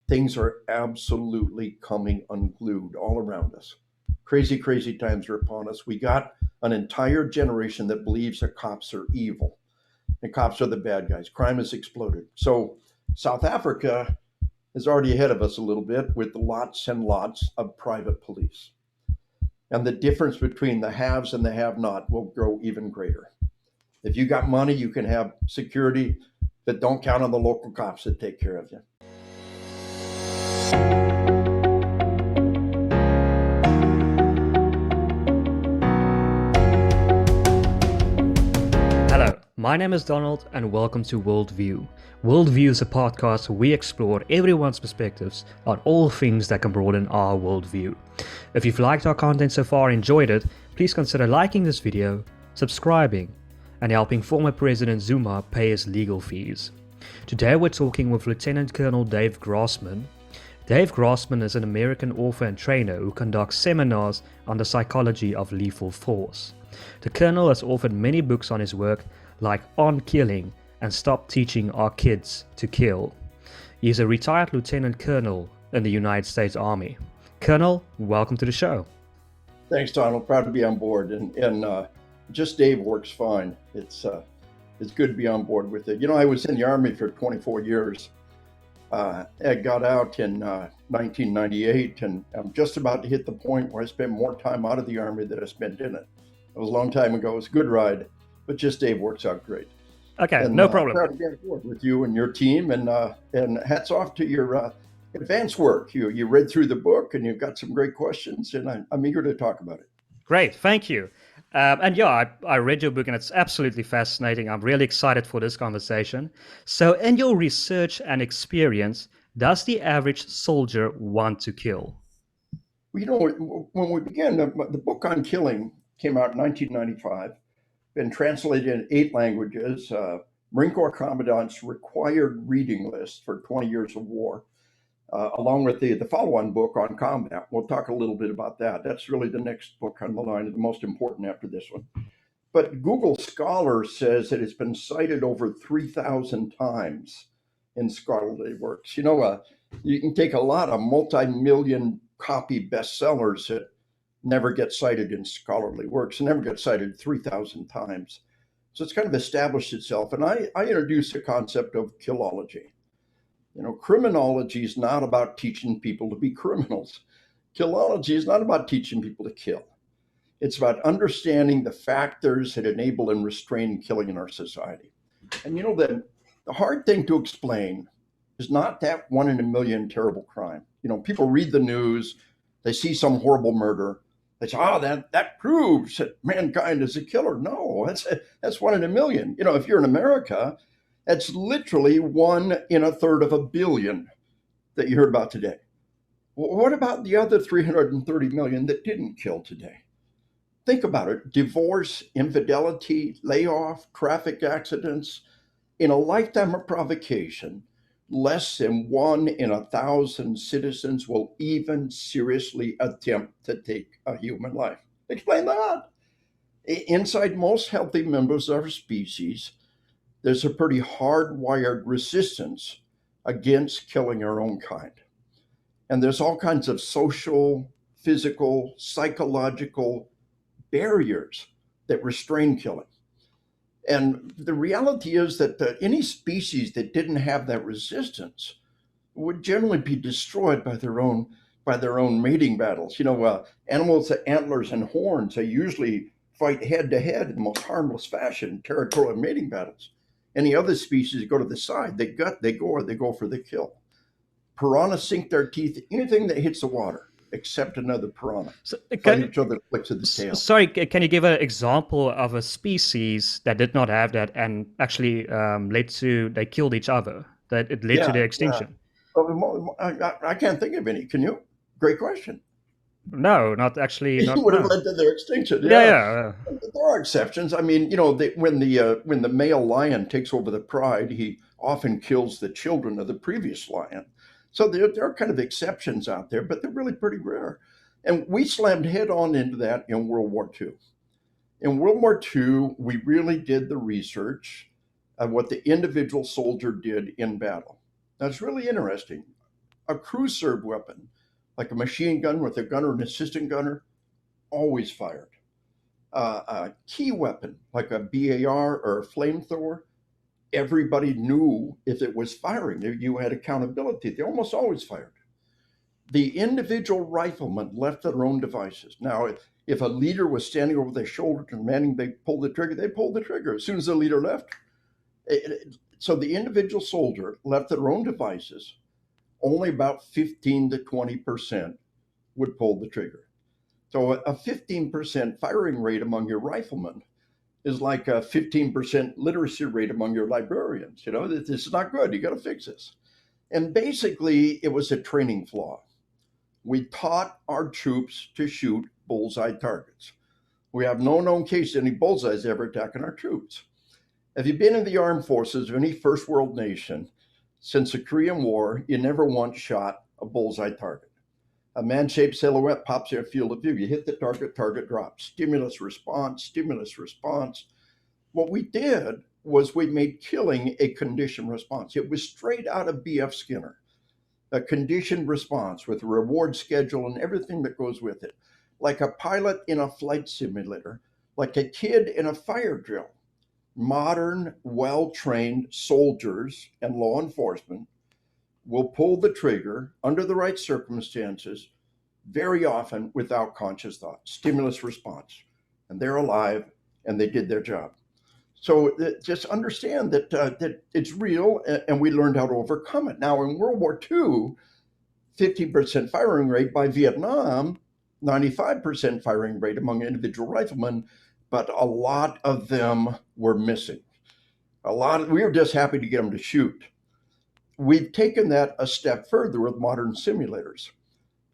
things are absolutely coming unglued all around us. Crazy, crazy times are upon us. We got an entire generation that believes that cops are evil and cops are the bad guys. Crime has exploded. So South Africa is already ahead of us a little bit with lots and lots of private police. And the difference between the haves and the have not will grow even greater. If you got money, you can have security, but don't count on the local cops that take care of you. Hello, my name is Donald and welcome to WorldView. WorldView is a podcast where we explore everyone's perspectives on all things that can broaden our worldview. If you've liked our content so far and enjoyed it, please consider liking this video, subscribing, and helping former President Zuma pay his legal fees. Today we're talking with Lieutenant Colonel Dave Grossman. Dave Grossman is an American author and trainer who conducts seminars on the psychology of lethal force. The Colonel has authored many books on his work, like On Killing and Stop Teaching Our Kids to Kill. He is a retired Lieutenant Colonel in the United States Army. Colonel, welcome to the show. Thanks, Donald. Proud to be on board. And just Dave works fine. It's good to be on board with it. You know, I was in the Army for 24 years. I got out in 1998, and I'm just about to hit the point where I spend more time out of the Army than I spent in it. It was a long time ago. It was a good ride, but just Dave works out great. Okay, no problem. Proud to be on board with you and your team, and hats off to your advanced work. You read through the book, and you've got some great questions, and I'm eager to talk about it. Great, thank you. I read your book and it's absolutely fascinating. I'm really excited for this conversation. So in your research and experience, does the average soldier want to kill? Well, you know, when we began, the book on killing came out in 1995, been translated in 8 languages, Marine Corps Commandant's required reading list for 20 years of war, along with the follow-on book on combat. We'll talk a little bit about that. That's really the next book on the line, the most important after this one. But Google Scholar says that it's been cited over 3,000 times in scholarly works. You know, you can take a lot of multi-million copy bestsellers that never get cited in scholarly works, never get cited 3,000 times. So it's kind of established itself. And I introduced the concept of killology. You know, criminology is not about teaching people to be criminals. Killology is not about teaching people to kill. It's about understanding the factors that enable and restrain killing in our society. And you know, the hard thing to explain is not that 1 in a million terrible crime. You know, people read the news, they see some horrible murder, they say, that proves that mankind is a killer. No, that's 1 in a million. You know, if you're in America, that's literally 1 in a third of a billion that you heard about today. What about the other 330 million that didn't kill today? Think about it. Divorce, infidelity, layoff, traffic accidents. In a lifetime of provocation, less than 1 in 1,000 citizens will even seriously attempt to take a human life. Explain that. Inside most healthy members of our species, there's a pretty hardwired resistance against killing our own kind. And there's all kinds of social, physical, psychological barriers that restrain killing. And the reality is that any species that didn't have that resistance would generally be destroyed by their own mating battles. You know, animals with antlers and horns, they usually fight head to head in the most harmless fashion, territorial mating battles. Any other species go to the side, they go for the kill. Piranhas sink their teeth, anything that hits the water, except another piranha. So, Fight each other, flicks of the tail. Sorry, can you give an example of a species that did not have that and actually they killed each other, that it led to their extinction? Yeah. I can't think of any. Can you? Great question. No, not actually. It would have led to their extinction. Yeah. There are exceptions. I mean, you know, when the male lion takes over the pride, he often kills the children of the previous lion. So there are kind of exceptions out there, but they're really pretty rare. And we slammed head on into that in World War II. In World War II, we really did the research of what the individual soldier did in battle. That's really interesting. A crew serve weapon, like a machine gun with a gunner and assistant gunner, always fired. A key weapon, like a BAR or a flamethrower, everybody knew if it was firing. You had accountability. They almost always fired. The individual riflemen left their own devices. Now, if a leader was standing over their shoulder demanding they pull the trigger, they pulled the trigger as soon as the leader left. So the individual soldier left their own devices. Only about 15 to 20% would pull the trigger. So a 15% firing rate among your riflemen is like a 15% literacy rate among your librarians. This is not good. You got to fix this. And basically, it was a training flaw. We taught our troops to shoot bullseye targets. We have no known case of any bullseyes ever attacking our troops. If you've been in the armed forces of any first world nation since the Korean War, you never once shot a bullseye target. A man-shaped silhouette pops in a field of view. You hit the target, target drops. Stimulus response, stimulus response. What we did was we made killing a conditioned response. It was straight out of B.F. Skinner, a conditioned response with a reward schedule and everything that goes with it. Like a pilot in a flight simulator, like a kid in a fire drill. Modern, well-trained soldiers and law enforcement will pull the trigger under the right circumstances, very often without conscious thought. Stimulus response. And they're alive and they did their job. So just understand that it's real, and we learned how to overcome it. Now, in World War II, 50% firing rate. By Vietnam, 95% firing rate among individual riflemen, but a lot of them were missing. We were just happy to get them to shoot. We've taken that a step further with modern simulators.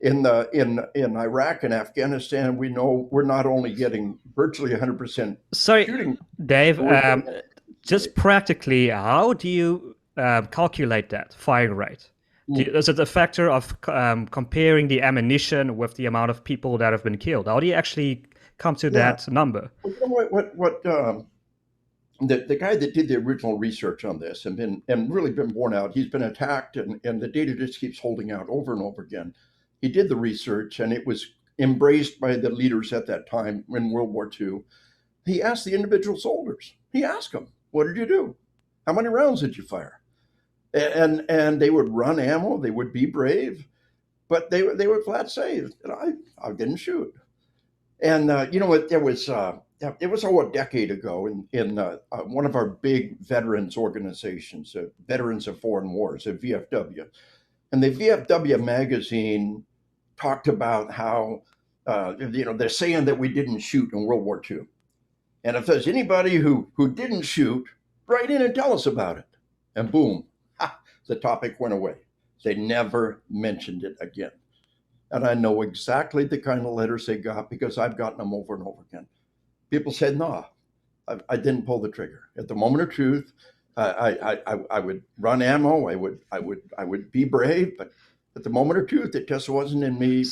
In Iraq and Afghanistan, we know we're not only getting virtually 100% Sorry, shooting. Dave, just practically, how do you calculate that firing rate? Is it a factor of comparing the ammunition with the amount of people that have been killed? How do you actually come to that number? The guy that did the original research on this and really been borne out, he's been attacked and the data just keeps holding out over and over again. He did the research and it was embraced by the leaders at that time in World War II. He asked the individual soldiers, he asked them, what did you do? How many rounds did you fire? And they would run ammo, they would be brave, but they would flat say that I didn't shoot. And it was a decade ago in one of our big veterans organizations, Veterans of Foreign Wars, at VFW. And the VFW magazine talked about how, they're saying that we didn't shoot in World War II. And if there's anybody who didn't shoot, write in and tell us about it. And boom, the topic went away. They never mentioned it again. And I know exactly the kind of letters they got because I've gotten them over and over again. People said, no, I didn't pull the trigger. At the moment of truth, I would run ammo. I would be brave, but at the moment of truth, it just wasn't in me.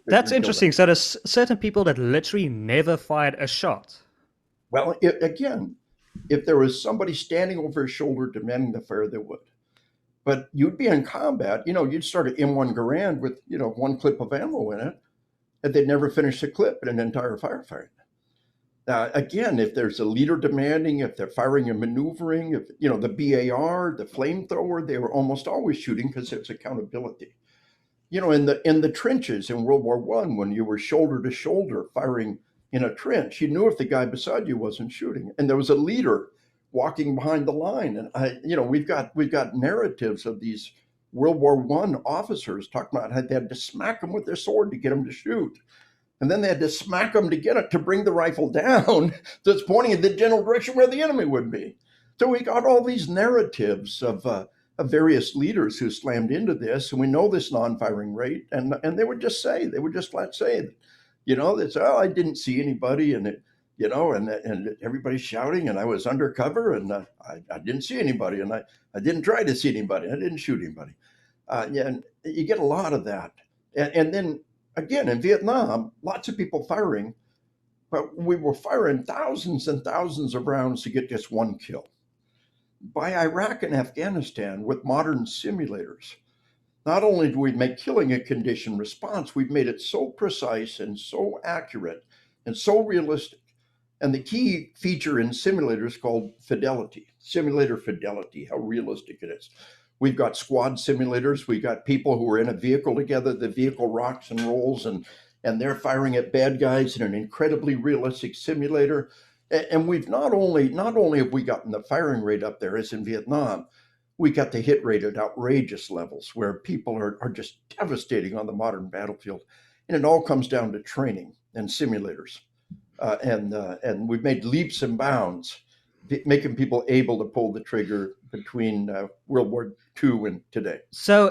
That's interesting. So there's certain people that literally never fired a shot. Well, again, if there was somebody standing over his shoulder demanding the fire, they would. But you'd be in combat, you'd start an M1 Garand with, one clip of ammo in it, and they'd never finish the clip in an entire firefight. Again, if there's a leader demanding, if they're firing and maneuvering, if, the BAR, the flamethrower, they were almost always shooting because it's accountability. In the trenches in World War I, when you were shoulder to shoulder firing in a trench, you knew if the guy beside you wasn't shooting. And there was a leader walking behind the line. And we've got narratives of these World War I officers talking about how they had to smack them with their sword to get them to shoot. And then they had to smack them to get it, to bring the rifle down that's pointing in the general direction where the enemy would be. So we got all these narratives of various leaders who slammed into this, and we know this non-firing rate, and they would just flat say, I didn't see anybody, and and everybody's shouting, and I was undercover, and I didn't see anybody, and I didn't try to see anybody, I didn't shoot anybody. And you get a lot of that. And then, again, in Vietnam, lots of people firing, but we were firing thousands and thousands of rounds to get just one kill. By Iraq and Afghanistan, with modern simulators, not only do we make killing a conditioned response, we've made it so precise and so accurate and so realistic. And the key feature in simulators is called fidelity, simulator fidelity, how realistic it is. We've got squad simulators. We've got people who are in a vehicle together. The vehicle rocks and rolls, and they're firing at bad guys in an incredibly realistic simulator. And we've not only have we gotten the firing rate up there as in Vietnam, we got the hit rate at outrageous levels where people are just devastating on the modern battlefield. And it all comes down to training and simulators. And we've made leaps and bounds, making people able to pull the trigger between World War II and today. So,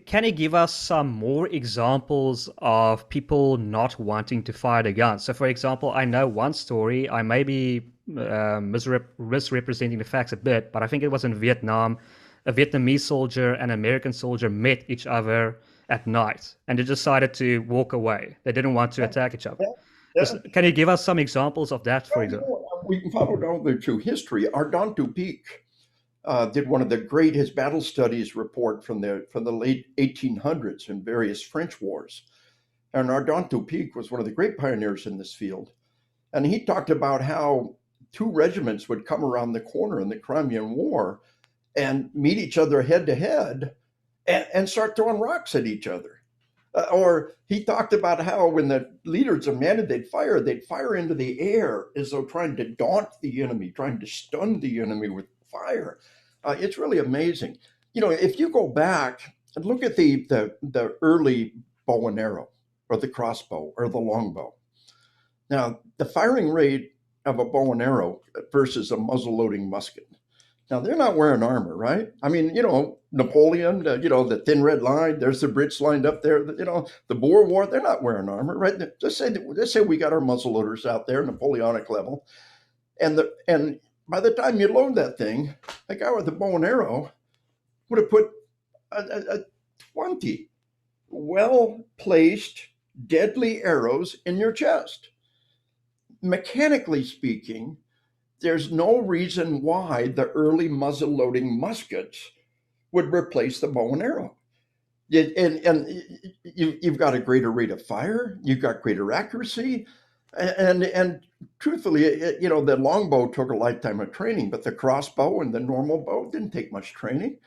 can you give us some more examples of people not wanting to fire the gun? So, for example, I know one story. I may be misrepresenting the facts a bit, but I think it was in Vietnam. A Vietnamese soldier and an American soldier met each other at night, and they decided to walk away. They didn't want to attack each other. Yeah. Can you give us some examples of that, for example? We can follow down through history. Ardant Dupik did one of the great his battle studies report from the late 1800s in various French wars. And Ardant Dupik was one of the great pioneers in this field. And he talked about how two regiments would come around the corner in the Crimean War and meet each other head to head and start throwing rocks at each other. Or he talked about how when the leaders demanded they'd fire into the air as though trying to daunt the enemy, trying to stun the enemy with fire. It's really amazing. You know, if you go back and look at the early bow and arrow or the crossbow or the longbow. Now, the firing rate of a bow and arrow versus a muzzle-loading musket. Now, they're not wearing armor, right? I mean, you know, Napoleon, the thin red line, there's the Brits lined up there, the Boer War, they're not wearing armor, right? Let's say we got our muzzle loaders out there, Napoleonic level. And by the time you load that thing, a guy with a bow and arrow would have put a 20 well-placed, deadly arrows in your chest. Mechanically speaking, there's no reason why the early muzzle-loading muskets would replace the bow and arrow. And you've got a greater rate of fire, you've got greater accuracy, and truthfully, the longbow took a lifetime of training, but the crossbow and the normal bow didn't take much training.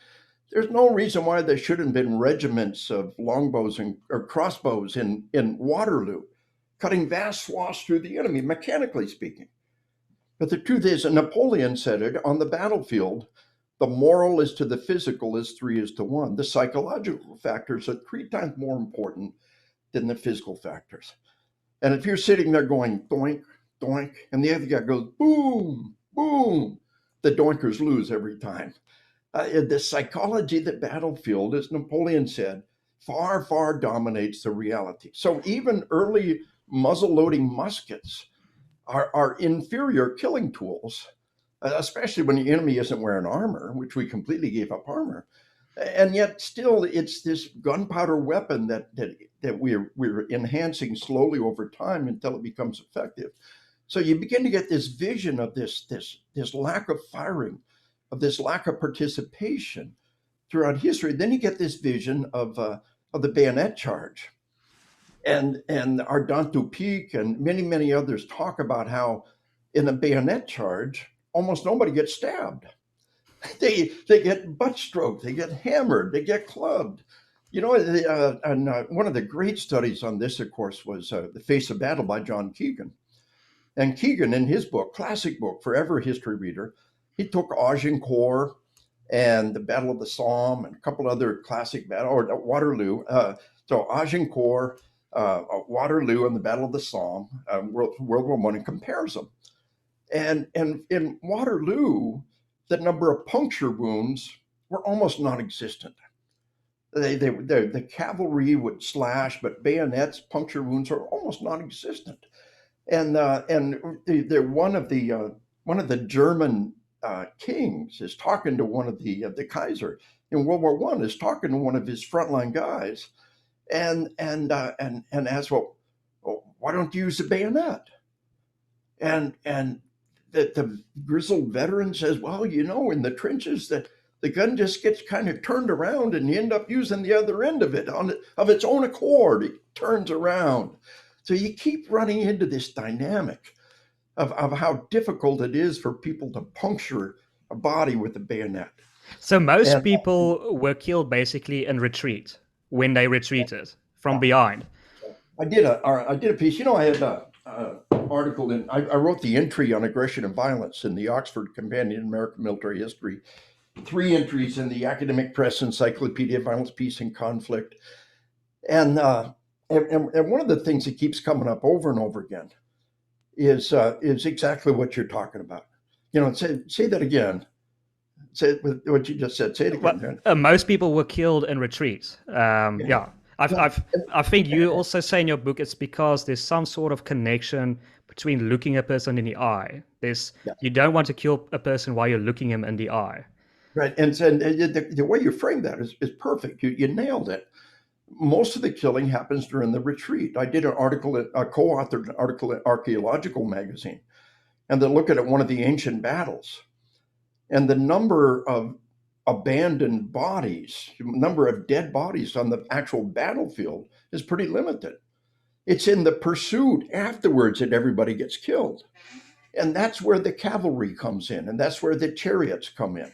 There's no reason why there shouldn't have been regiments of longbows or crossbows in Waterloo, cutting vast swaths through the enemy, mechanically speaking. But the truth is, and Napoleon said it, on the battlefield, the moral is to the physical as 3 is to 1. The psychological factors are 3 times more important than the physical factors. And if you're sitting there going doink, doink, and the other guy goes boom, boom, the doinkers lose every time. The psychology of the battlefield, as Napoleon said, far, far dominates the reality. So even early muzzle-loading muskets are inferior killing tools, especially when the enemy isn't wearing armor, which we completely gave up armor. And yet still it's this gunpowder weapon that we're enhancing slowly over time until it becomes effective. So you begin to get this vision of this lack of firing, of this lack of participation throughout history. Then you get this vision of the bayonet charge. And Ardant Dupik and many, many others talk about how in a bayonet charge, almost nobody gets stabbed. They get butt stroked, they get hammered, they get clubbed. And one of the great studies on this, of course, was The Face of Battle by John Keegan. And Keegan, in his book, classic book, forever history reader, he took Agincourt and the Battle of the Somme and a couple other classic battles, or Waterloo. So Agincourt, Waterloo, and the Battle of the Somme, World War I, and compares them. And in Waterloo, the number of puncture wounds were almost non-existent. The cavalry would slash, but bayonets, puncture wounds are almost non-existent. And one of the German kings is talking to one of the Kaiser in World War I, is talking to one of his frontline guys, and asks, well, why don't you use the bayonet? And the grizzled veteran says, well, in the trenches, that The gun just gets kind of turned around and you end up using the other end of it of its own accord. It turns around. So you keep running into this dynamic of how difficult it is for people to puncture a body with a bayonet. So most And people were killed basically in retreat when they retreated from behind. I did a piece. I had an article I wrote the entry on aggression and violence in the Oxford Companion in American Military History. 3 entries in the Academic Press Encyclopedia of Violence, Peace, and Conflict. And one of the things that keeps coming up over and over again is exactly what you're talking about. Say that again. Say what you just said. Say it again. Well, most people were killed in retreat. Yeah. I think you also say in your book it's because there's some sort of connection between looking a person in the eye. You don't want to kill a person while you're looking him in the eye. Right. And the way you frame that is perfect. You nailed it. Most of the killing happens during the retreat. I did a co-authored an article in Archaeological Magazine, and then look at one of the ancient battles. And the number of abandoned bodies, number of dead bodies on the actual battlefield is pretty limited. It's in the pursuit afterwards that everybody gets killed. And that's where the cavalry comes in, and that's where the chariots come in.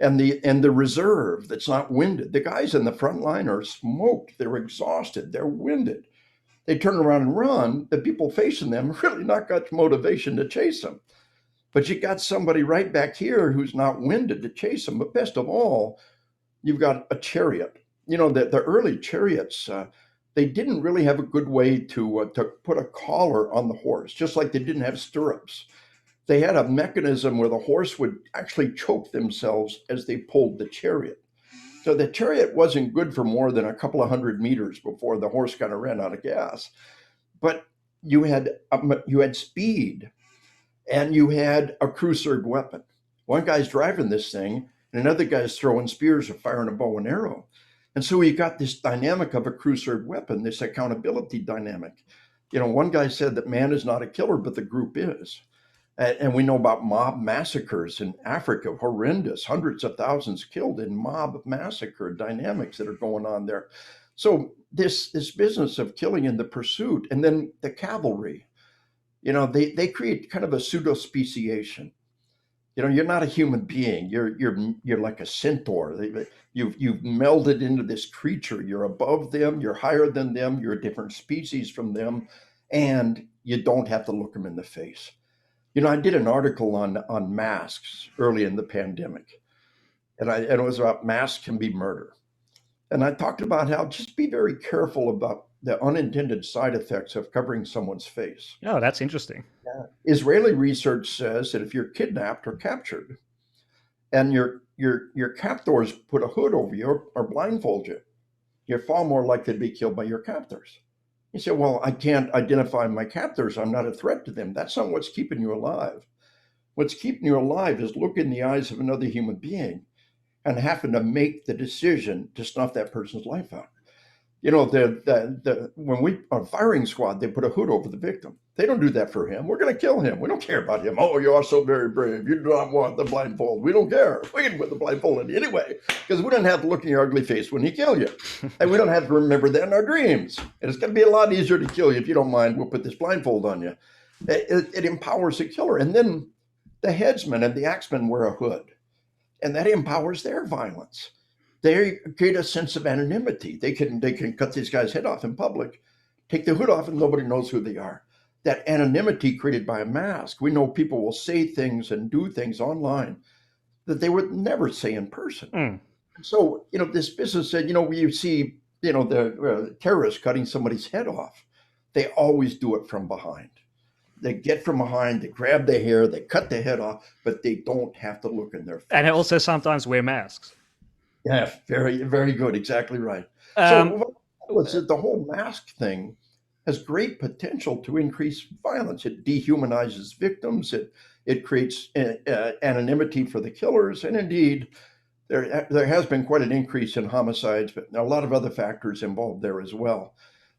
And the reserve that's not winded. The guys in the front line are smoked. They're exhausted. They're winded. They turn around and run. The people facing them really not got motivation to chase them. But you got somebody right back here who's not winded to chase them. But best of all, you've got a chariot. The early chariots, they didn't really have a good way to put a collar on the horse, just like they didn't have stirrups. They had a mechanism where the horse would actually choke themselves as they pulled the chariot. So the chariot wasn't good for more than a couple of 100 meters before the horse kind of ran out of gas. But you had speed, and you had a crew-served weapon. One guy's driving this thing, and another guy's throwing spears or firing a bow and arrow. And so you got this dynamic of a crew-served weapon, this accountability dynamic. One guy said that man is not a killer, but the group is. And we know about mob massacres in Africa, horrendous, hundreds of thousands killed in mob massacre dynamics that are going on there. So this business of killing in the pursuit, and then the cavalry, they create kind of a pseudo speciation. You're not a human being. You're like a centaur. You've melded into this creature. You're above them. You're higher than them. You're a different species from them, and you don't have to look them in the face. I did an article on masks early in the pandemic, and it was about masks can be murder. And I talked about how just be very careful about the unintended side effects of covering someone's face. Oh, that's interesting. Israeli research says that if you're kidnapped or captured, and your captors put a hood over you or blindfold you, you're far more likely to be killed by your captors. You say, well, I can't identify my captors. I'm not a threat to them. That's not what's keeping you alive. What's keeping you alive is looking in the eyes of another human being and having to make the decision to snuff that person's life out. When we on firing squad, they put a hood over the victim. They don't do that for him. We're going to kill him. We don't care about him. Oh, you are so very brave. You do not want the blindfold. We don't care. We can put the blindfold on you anyway, because we don't have to look in your ugly face when he kill you. And we don't have to remember that in our dreams. And it's going to be a lot easier to kill you. If you don't mind, we'll put this blindfold on you. It empowers the killer. And then the headsman and the axeman wear a hood. And that empowers their violence. They create a sense of anonymity. They can cut this guy's head off in public, take the hood off, and nobody knows who they are. That anonymity created by a mask. We know people will say things and do things online that they would never say in person. Mm. So, this business that, you see, the terrorists cutting somebody's head off. They always do it from behind. They get from behind, they grab the hair, they cut the head off, but they don't have to look in their face. And they also sometimes wear masks. Yeah, very, very good. Exactly right. So the whole mask thing has great potential to increase violence. It dehumanizes victims. It creates anonymity for the killers. And indeed, there has been quite an increase in homicides, but a lot of other factors involved there as well.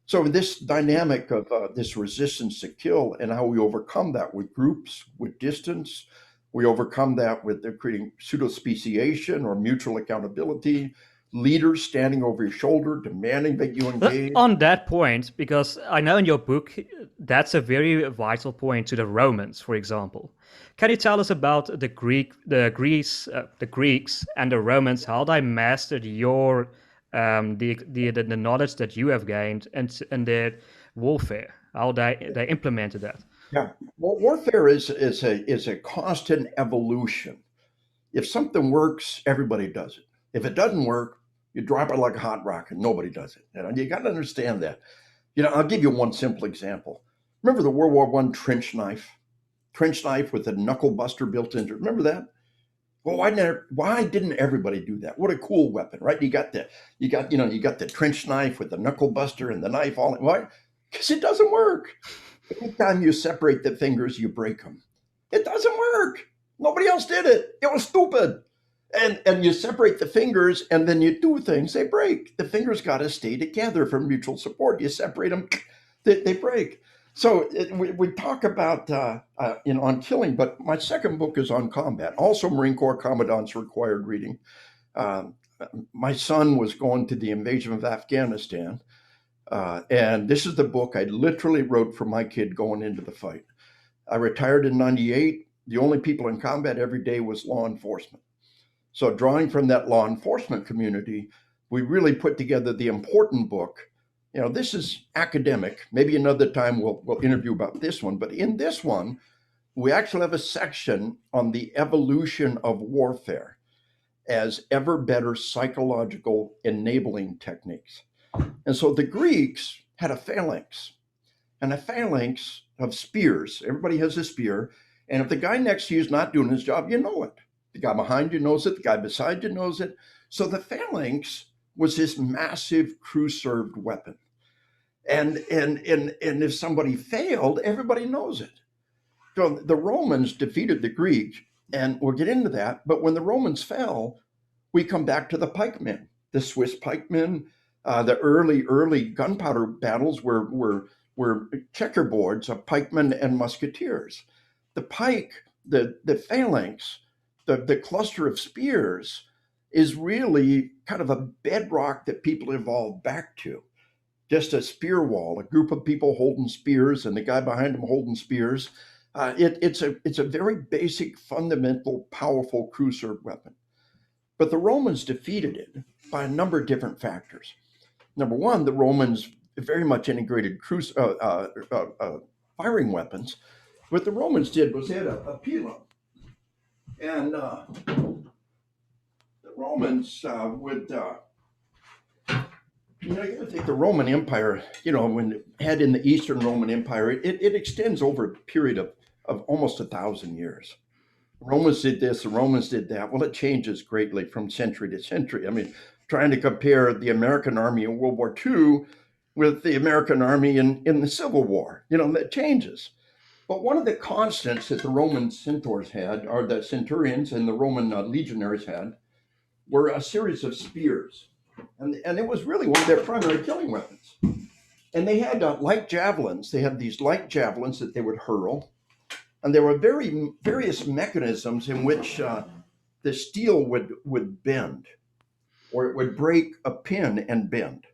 So this dynamic of this resistance to kill and how we overcome that with groups, with distance, We overcome that with creating pseudo-speciation or mutual accountability, leaders standing over your shoulder, demanding that you engage. On that point, because I know in your book, that's a very vital point to the Romans, for example. Can you tell us about the Greeks, and the Romans, how they mastered the knowledge that you have gained and their warfare, how they implemented that? Yeah, well, warfare is a constant evolution. If something works, everybody does it. If it doesn't work, you drop it like a hot rock and nobody does it. You got to understand that. I'll give you one simple example. Remember the World War I trench knife? Trench knife with a knuckle buster built into it. Remember that? Well, why didn't everybody do that? What a cool weapon, right? You got the trench knife with the knuckle buster and the knife all. Why? Because it doesn't work. Anytime you separate the fingers, you break them. It doesn't work. Nobody else did it. It was stupid. And you separate the fingers and then you do things, they break. The fingers got to stay together for mutual support. You separate them, they break. So we talk about on killing, but my second book is on combat. Also Marine Corps Commandant's required reading. My son was going to the invasion of Afghanistan. And this is the book I literally wrote for my kid going into the fight. I retired in 98. The only people in combat every day was law enforcement. So drawing from that law enforcement community, we really put together the important book. This is academic. Maybe another time we'll interview about this one. But in this one, we actually have a section on the evolution of warfare as ever better psychological enabling techniques. And so the Greeks had a phalanx, and a phalanx of spears. Everybody has a spear. And if the guy next to you is not doing his job, you know it. The guy behind you knows it. The guy beside you knows it. So the phalanx was this massive crew-served weapon. And if somebody failed, everybody knows it. So the Romans defeated the Greeks, and we'll get into that. But when the Romans fell, we come back to the pikemen, the Swiss pikemen. The early gunpowder battles were checkerboards of pikemen and musketeers. The pike, the phalanx, the cluster of spears is really kind of a bedrock that people evolved back to. Just a spear wall, a group of people holding spears and the guy behind them holding spears. It's a very basic, fundamental, powerful crew-served weapon. But the Romans defeated it by a number of different factors. Number one, the Romans very much integrated firing weapons. What the Romans did was they had a pilum. And the Romans would, you take the Roman Empire, when it had in the Eastern Roman Empire, it extends over a period of almost 1,000 years. The Romans did this, the Romans did that. Well, it changes greatly from century to century. I mean, trying to compare the American army in World War II with the American army in the Civil War, that changes. But one of the constants that the Roman centaurs had, or the centurions and the Roman legionaries had, were a series of spears. And it was really one of their primary killing weapons. And they had light javelins. They had these light javelins that they would hurl. And there were various mechanisms in which the steel would bend, or it would break a pin and bend.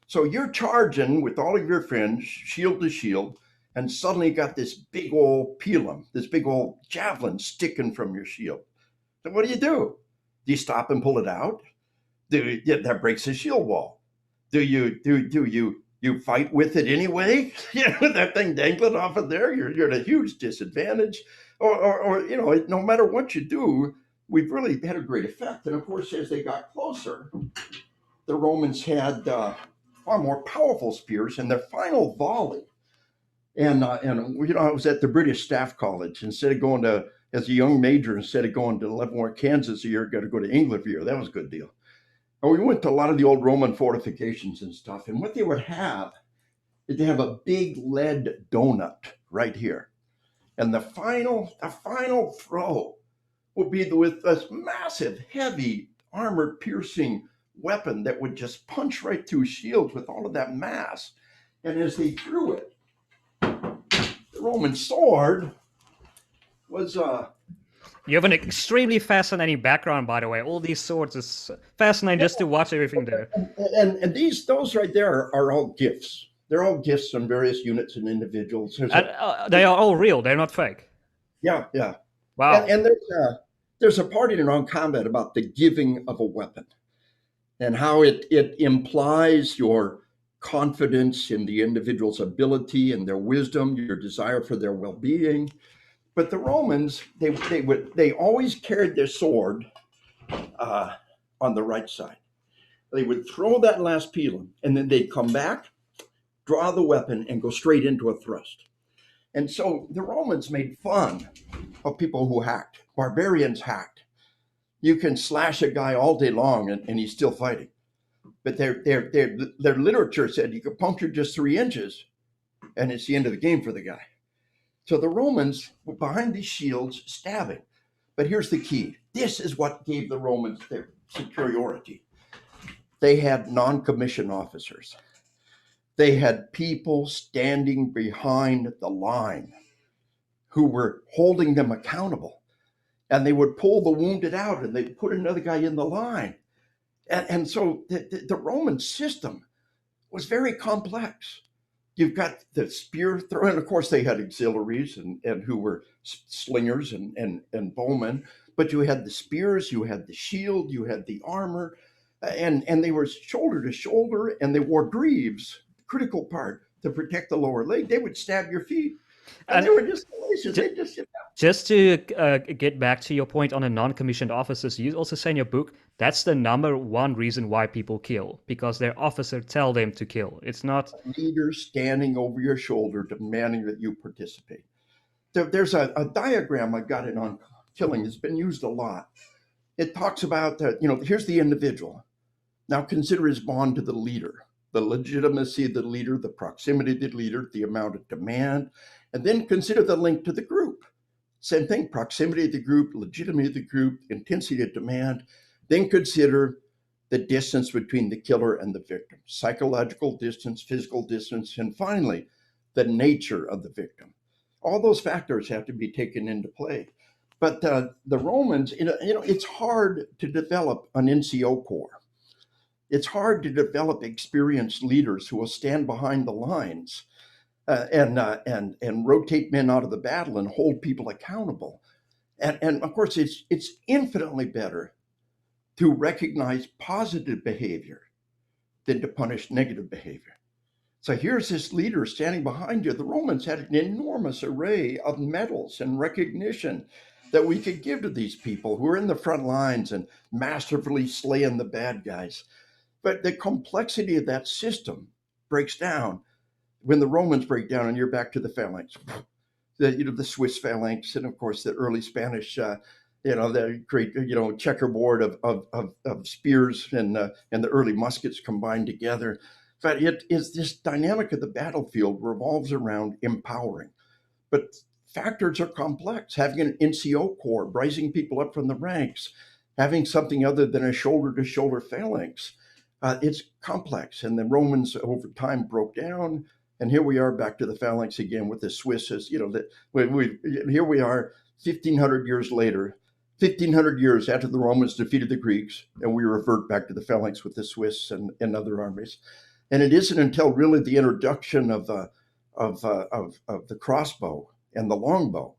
So you're charging with all of your friends, shield to shield, and suddenly you got this big old pilum, this big old javelin sticking from your shield. So what do? Do you stop and pull it out? That breaks the shield wall. Do you fight with it anyway? That thing dangling off of there, you're at a huge disadvantage. Or no matter what you do, we've really had a great effect. And of course, as they got closer, the Romans had far more powerful spears, and their final volley. And I was at the British Staff College. Instead of going to, as a young major, instead of going to Leavenworth, Kansas a year, got to go to England a year. That was a good deal. And we went to a lot of the old Roman fortifications and stuff. And what they would have is they have a big lead donut right here. And the final throw will be with this massive, heavy, armor-piercing weapon that would just punch right through shields with all of that mass. And as they threw it, the Roman sword was You have an extremely fascinating background, by the way. All these swords is fascinating just to watch everything there. And those right there are all gifts. They're all gifts on various units and individuals. And they are all real. They're not fake. Yeah, yeah. Wow. And there's a part in around combat about the giving of a weapon and how it implies your confidence in the individual's ability and their wisdom, your desire for their well-being. But the Romans, they always carried their sword on the right side. They would throw that last pilum, and then they'd come back, draw the weapon, and go straight into a thrust. And so the Romans made fun of people who hacked. Barbarians hacked. You can slash a guy all day long, and he's still fighting. But their literature said you could puncture just 3 inches, and it's the end of the game for the guy. So the Romans were behind these shields stabbing. But here's the key. This is what gave the Romans their superiority. They had non-commissioned officers. They had people standing behind the line who were holding them accountable. And they would pull the wounded out and they'd put another guy in the line. And so the Roman system was very complex. You've got the spear throw, and of course they had auxiliaries and who were slingers and bowmen, but you had the spears, you had the shield, you had the armor, and they were shoulder to shoulder, and they wore greaves, critical part, to protect the lower leg. They would stab your feet, and they were just delicious. Just to get back to your point on the non-commissioned officers, you also say in your book that's the #1 reason why people kill, because their officer tell them to kill. It's not leaders standing over your shoulder demanding that you participate. There's a diagram I got it on killing. It's been used a lot. It talks about here's the individual. Now consider his bond to the leader, the legitimacy of the leader, the proximity of the leader, the amount of demand, and then consider the link to the group. Same thing, proximity of the group, legitimacy of the group, intensity of demand. Then consider the distance between the killer and the victim, psychological distance, physical distance, and finally, the nature of the victim. All those factors have to be taken into play. But the Romans, it's hard to develop an NCO corps. It's hard to develop experienced leaders who will stand behind the lines and rotate men out of the battle and hold people accountable. And of course, it's infinitely better to recognize positive behavior than to punish negative behavior. So here's this leader standing behind you. The Romans had an enormous array of medals and recognition that we could give to these people who are in the front lines and masterfully slaying the bad guys. But the complexity of that system breaks down when the Romans break down, and you're back to the phalanx, the Swiss phalanx, and of course the early Spanish, the great, checkerboard of spears and the early muskets combined together. But it is this dynamic of the battlefield revolves around empowering. But factors are complex. Having an NCO corps, rising people up from the ranks, having something other than a shoulder-to-shoulder phalanx, it's complex. And the Romans over time broke down. And here we are back to the phalanx again with the Swiss. Here we are 1,500 years later, 1,500 years after the Romans defeated the Greeks, and we revert back to the phalanx with the Swiss and other armies. And it isn't until really the introduction of the crossbow and the longbow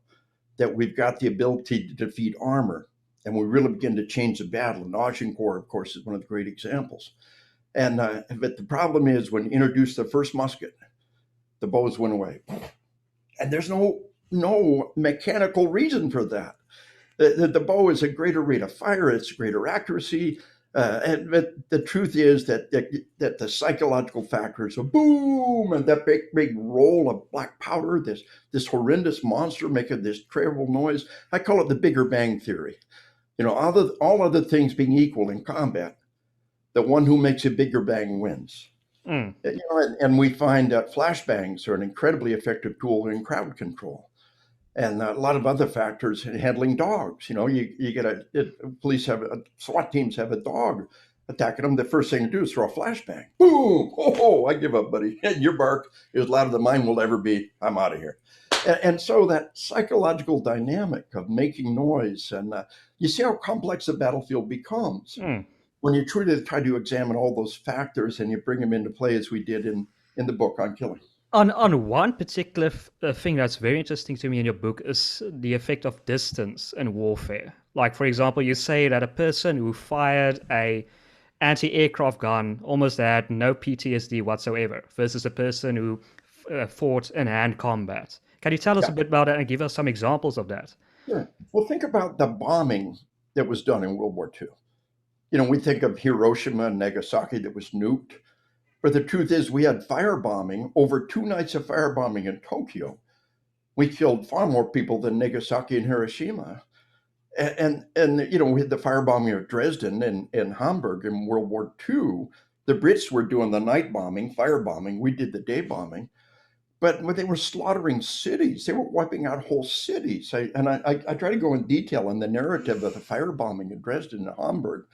that we've got the ability to defeat armor, and we really begin to change the battle. And Agincourt, of course, is one of the great examples. And but the problem is when you introduce the first musket, the bows went away, and there's no mechanical reason for that. The bow is a greater rate of fire, it's greater accuracy, but the truth is that the psychological factors of boom and that big roll of black powder, this horrendous monster making this terrible noise. I call it the Bigger Bang theory. All other things being equal in combat, the one who makes a bigger bang wins. And we find that flashbangs are an incredibly effective tool in crowd control, and a lot of other factors in handling dogs. You get SWAT teams have a dog attacking them. The first thing to do is throw a flashbang. Boom! Oh, I give up, buddy. Your bark is louder than mine will ever be. I'm out of here. And so that psychological dynamic of making noise, and you see how complex the battlefield becomes Mm. when you truly try to examine all those factors and you bring them into play, as we did in the book on killing. On one particular thing that's very interesting to me in your book is the effect of distance in warfare. Like, for example, you say that a person who fired a anti-aircraft gun almost had no PTSD whatsoever versus a person who fought in hand combat. Can you tell us a Yeah, bit about that and give us some examples of that? sure. Well, think about the bombing that was done in World War II. You know, we think of Hiroshima and Nagasaki that was nuked, but the truth is we had firebombing, over 2 nights of firebombing in Tokyo. We killed far more people than Nagasaki and Hiroshima. And you know, we had the firebombing of Dresden and Hamburg in World War II. The Brits were doing the night bombing, firebombing. We did the day bombing. But when they were slaughtering cities, they were wiping out whole cities. I try to go in detail in the narrative of the firebombing in Dresden and Hamburg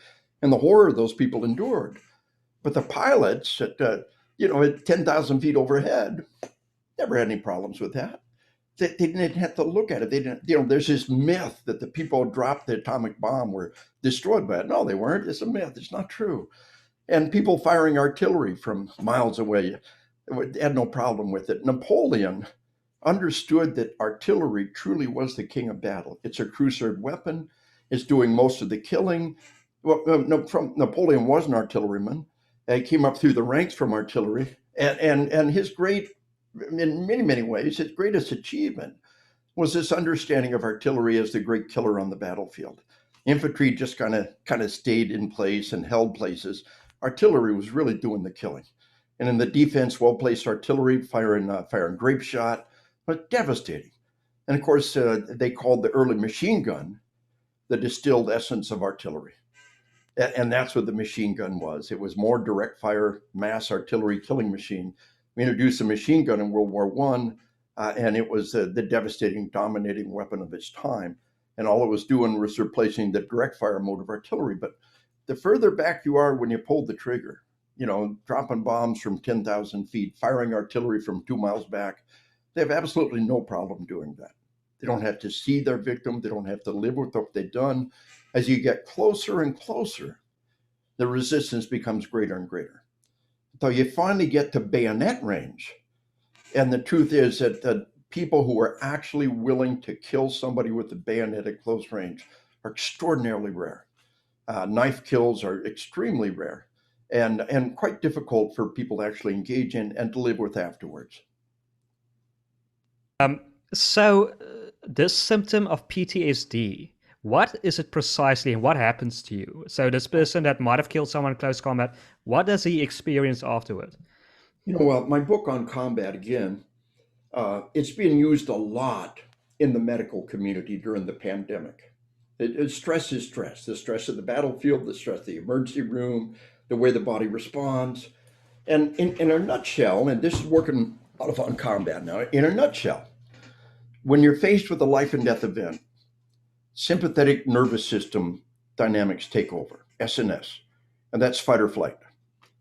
and the horror those people endured. But the pilots at 10,000 feet overhead never had any problems with that. They didn't have to look at it. They didn't, there's this myth that the people who dropped the atomic bomb were destroyed by it. No, they weren't. It's a myth. It's not true. And people firing artillery from miles away had no problem with it. Napoleon understood that artillery truly was the king of battle. It's a crusader weapon. It's doing most of the killing. Well, Napoleon was an artilleryman. He came up through the ranks from artillery, and his great, in many many ways, his greatest achievement was this understanding of artillery as the great killer on the battlefield. Infantry just kind of stayed in place and held places. Artillery was really doing the killing. And in the defense, well-placed artillery firing grape shot, but devastating. And of course, they called the early machine gun the distilled essence of artillery. And that's what the machine gun was. It was more direct fire, mass artillery killing machine. We introduced the machine gun in World War I, and it was the devastating, dominating weapon of its time. And all it was doing was replacing the direct fire mode of artillery. But the further back you are when you pulled the trigger, dropping bombs from 10,000 feet, firing artillery from 2 miles back, they have absolutely no problem doing that. They don't have to see their victim. They don't have to live with what they've done. As you get closer and closer, the resistance becomes greater and greater. So you finally get to bayonet range. And the truth is that the people who are actually willing to kill somebody with the bayonet at close range are extraordinarily rare. Knife kills are extremely rare and quite difficult for people to actually engage in and to live with afterwards. So, this symptom of PTSD, what is it precisely and what happens to you? So, this person that might have killed someone in close combat, what does he experience afterward? My book on combat, again, it's being used a lot in the medical community during the pandemic. Stress is stress. The stress of the battlefield, the stress of the emergency room, the way the body responds. And in a nutshell, and this is working a lot on combat now, in a nutshell, when you're faced with a life and death event, sympathetic nervous system dynamics take over, SNS, and that's fight or flight.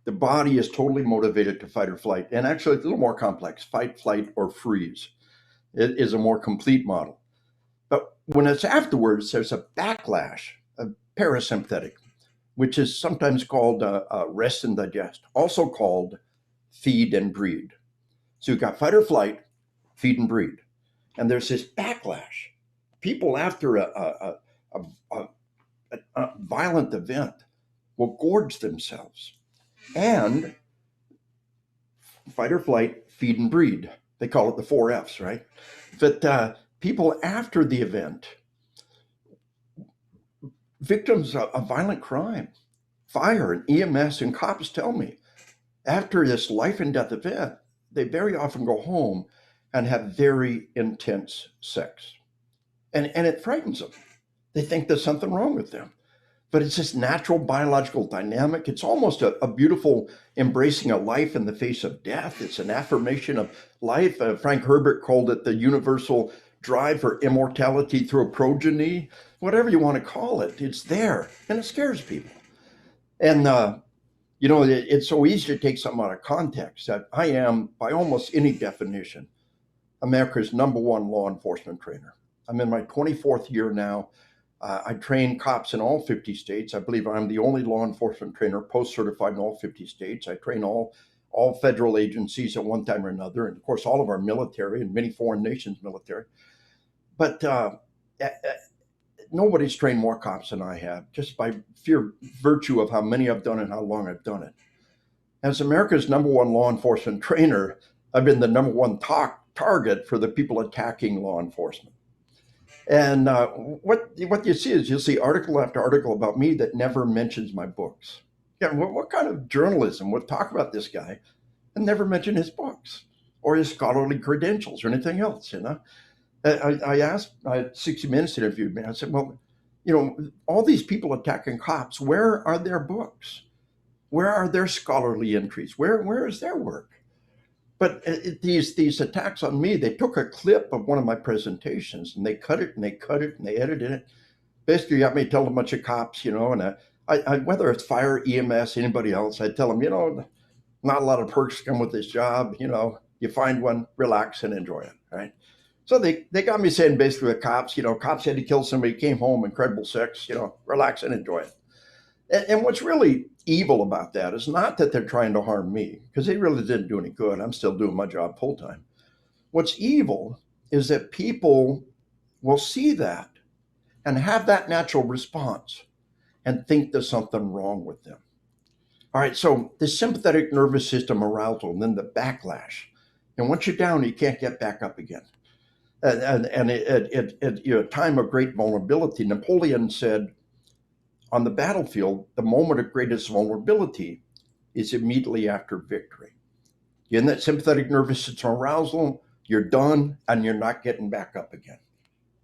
The body is totally motivated to fight or flight, and actually it's a little more complex, fight, flight, or freeze. It is a more complete model. But when it's afterwards, there's a backlash, a parasympathetic, which is sometimes called rest and digest, also called feed and breed. So you've got fight or flight, feed and breed. And there's this backlash. People after a violent event will gorge themselves. And fight or flight, feed and breed. They call it the 4 Fs, right? But people after the event, victims of violent crime, fire and EMS and cops tell me, after this life and death event, they very often go home and have very intense sex. And it frightens them. They think there's something wrong with them. But it's this natural biological dynamic. It's almost a beautiful embracing of life in the face of death. It's an affirmation of life. Frank Herbert called it the universal drive for immortality through progeny. Whatever you want to call it, it's there. And it scares people. And it's so easy to take something out of context. That I am, by almost any definition, America's #1 law enforcement trainer. I'm in my 24th year now. I train cops in all 50 states. I believe I'm the only law enforcement trainer post-certified in all 50 states. I train all federal agencies at one time or another, and of course all of our military and many foreign nations military. But nobody's trained more cops than I have, just by virtue of how many I've done and how long I've done it. As America's #1 law enforcement trainer, I've been the #1 target for the people attacking law enforcement. And what you see is you'll see article after article about me that never mentions my books. Yeah, what kind of journalism would talk about this guy and never mention his books or his scholarly credentials or anything else? I asked, I had 60 Minutes interviewed me. I said, well, all these people attacking cops, where are their books? Where are their scholarly entries? Where is their work? But these attacks on me, they took a clip of one of my presentations and they cut it and they edited it. Basically got me to tell a bunch of cops, and I whether it's fire, EMS, anybody else, I tell them, not a lot of perks come with this job. You find one, relax and enjoy it, right? So they got me saying basically the cops, cops had to kill somebody, came home, incredible sex, relax and enjoy it. And what's really evil about that is not that they're trying to harm me, because they really didn't do any good. I'm still doing my job full time. What's evil is that people will see that and have that natural response and think there's something wrong with them. All right, so the sympathetic nervous system arousal and then the backlash. And once you're down, you can't get back up again. And at a time of great vulnerability, Napoleon said, on the battlefield, the moment of greatest vulnerability is immediately after victory. You're in that sympathetic nervous system arousal, you're done, and you're not getting back up again.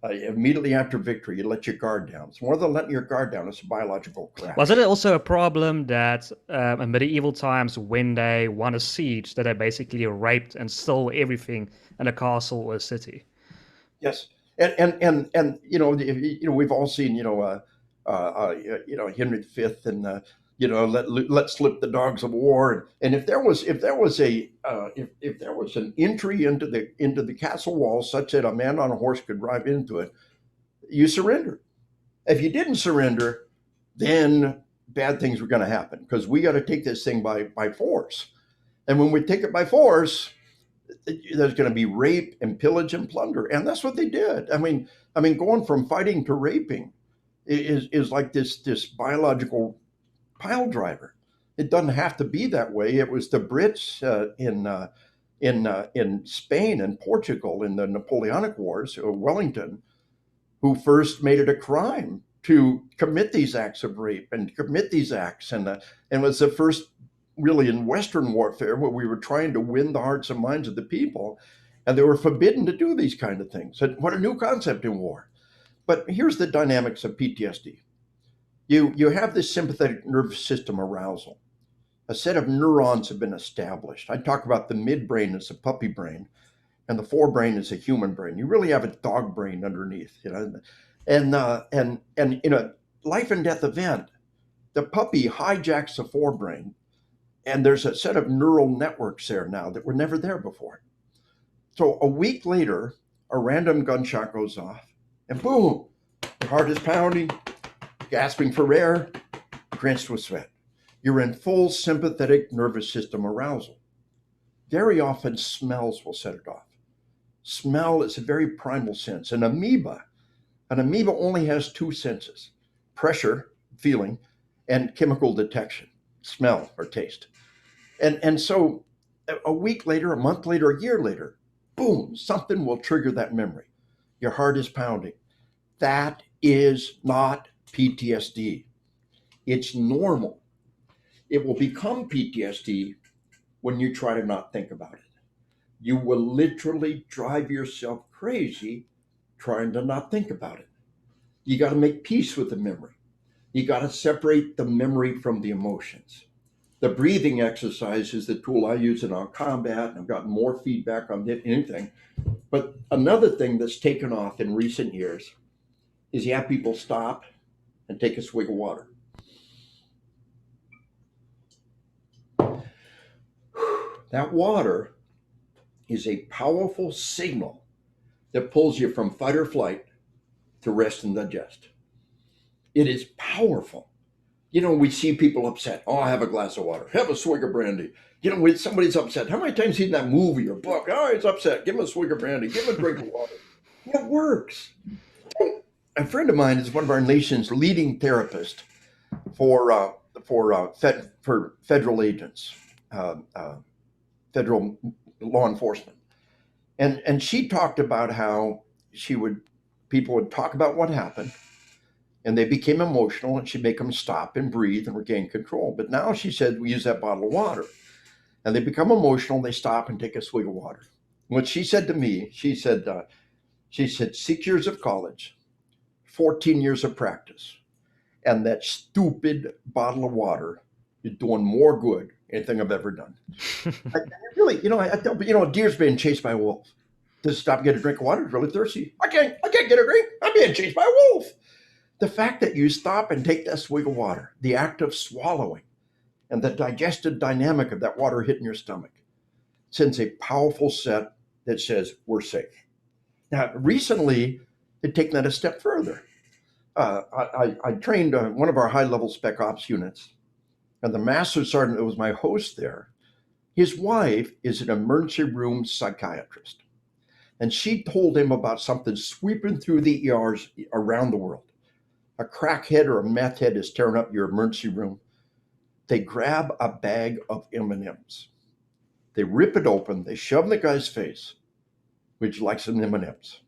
Immediately after victory, you let your guard down. It's more than letting your guard down, it's a biological crash. Was it also a problem that in medieval times, when they won a siege, that they basically raped and stole everything in a castle or a city? Yes, and we've all seen Henry V and let slip the dogs of war, and if there was an entry into the castle walls such that a man on a horse could drive into it, you surrendered. If you didn't surrender, then bad things were going to happen, because we got to take this thing by force, and when we take it by force, there's going to be rape and pillage and plunder, and that's what they did. I mean, going from fighting to raping is like this biological pile driver. It doesn't have to be that way. It was the Brits in Spain and Portugal in the Napoleonic Wars, Wellington, who first made it a crime to commit these acts of rape and commit these acts, and was the first really in Western warfare where we were trying to win the hearts and minds of the people, and they were forbidden to do these kind of things. And what a new concept in war. But here's the dynamics of PTSD. You have this sympathetic nervous system arousal. A set of neurons have been established. I talk about the midbrain as a puppy brain, and the forebrain is a human brain. You really have a dog brain underneath, And in a life and death event, the puppy hijacks the forebrain, and there's a set of neural networks there now that were never there before. So a week later, a random gunshot goes off, and boom, your heart is pounding, gasping for air, drenched with sweat. You're in full sympathetic nervous system arousal. Very often, smells will set it off. Smell is a very primal sense. An amoeba only has two senses: pressure, feeling, and chemical detection, smell or taste. And so a week later, a month later, a year later, boom, something will trigger that memory. Your heart is pounding. That is not PTSD. It's normal. It will become PTSD when you try to not think about it. You will literally drive yourself crazy trying to not think about it. You got to make peace with the memory. You got to separate the memory from the emotions. The breathing exercise is the tool I use in our combat, and I've gotten more feedback on anything. But another thing that's taken off in recent years is you have people stop and take a swig of water. That water is a powerful signal that pulls you from fight or flight to rest and digest. It is powerful. We see people upset. Oh, have a glass of water. Have a swig of brandy. When somebody's upset, how many times in that movie or book, oh, he's upset. Give him a swig of brandy. Give him a drink of water. It works. A friend of mine is one of our nation's leading therapists for federal agents, federal law enforcement, and she talked about how people would talk about what happened, and they became emotional, and she'd make them stop and breathe and regain control. But now she said we use that bottle of water, and they become emotional, they stop and take a swig of water. What she said to me, she said 6 years of college, 14 years of practice, and that stupid bottle of water is doing more good than anything I've ever done. I tell people, a deer's being chased by a wolf. Does it stop and get a drink of water? It's really thirsty. I can't get a drink. I'm being chased by a wolf. The fact that you stop and take that swig of water, the act of swallowing, and the digestive dynamic of that water hitting your stomach sends a powerful set that says we're safe. Now, recently, they've taken that a step further. I trained one of our high-level spec ops units, and the master sergeant that was my host there, his wife is an emergency room psychiatrist. And she told him about something sweeping through the ERs around the world. A crackhead or a meth head is tearing up your emergency room. They grab a bag of M&Ms. They rip it open. They shove in the guy's face, which likes some M&Ms,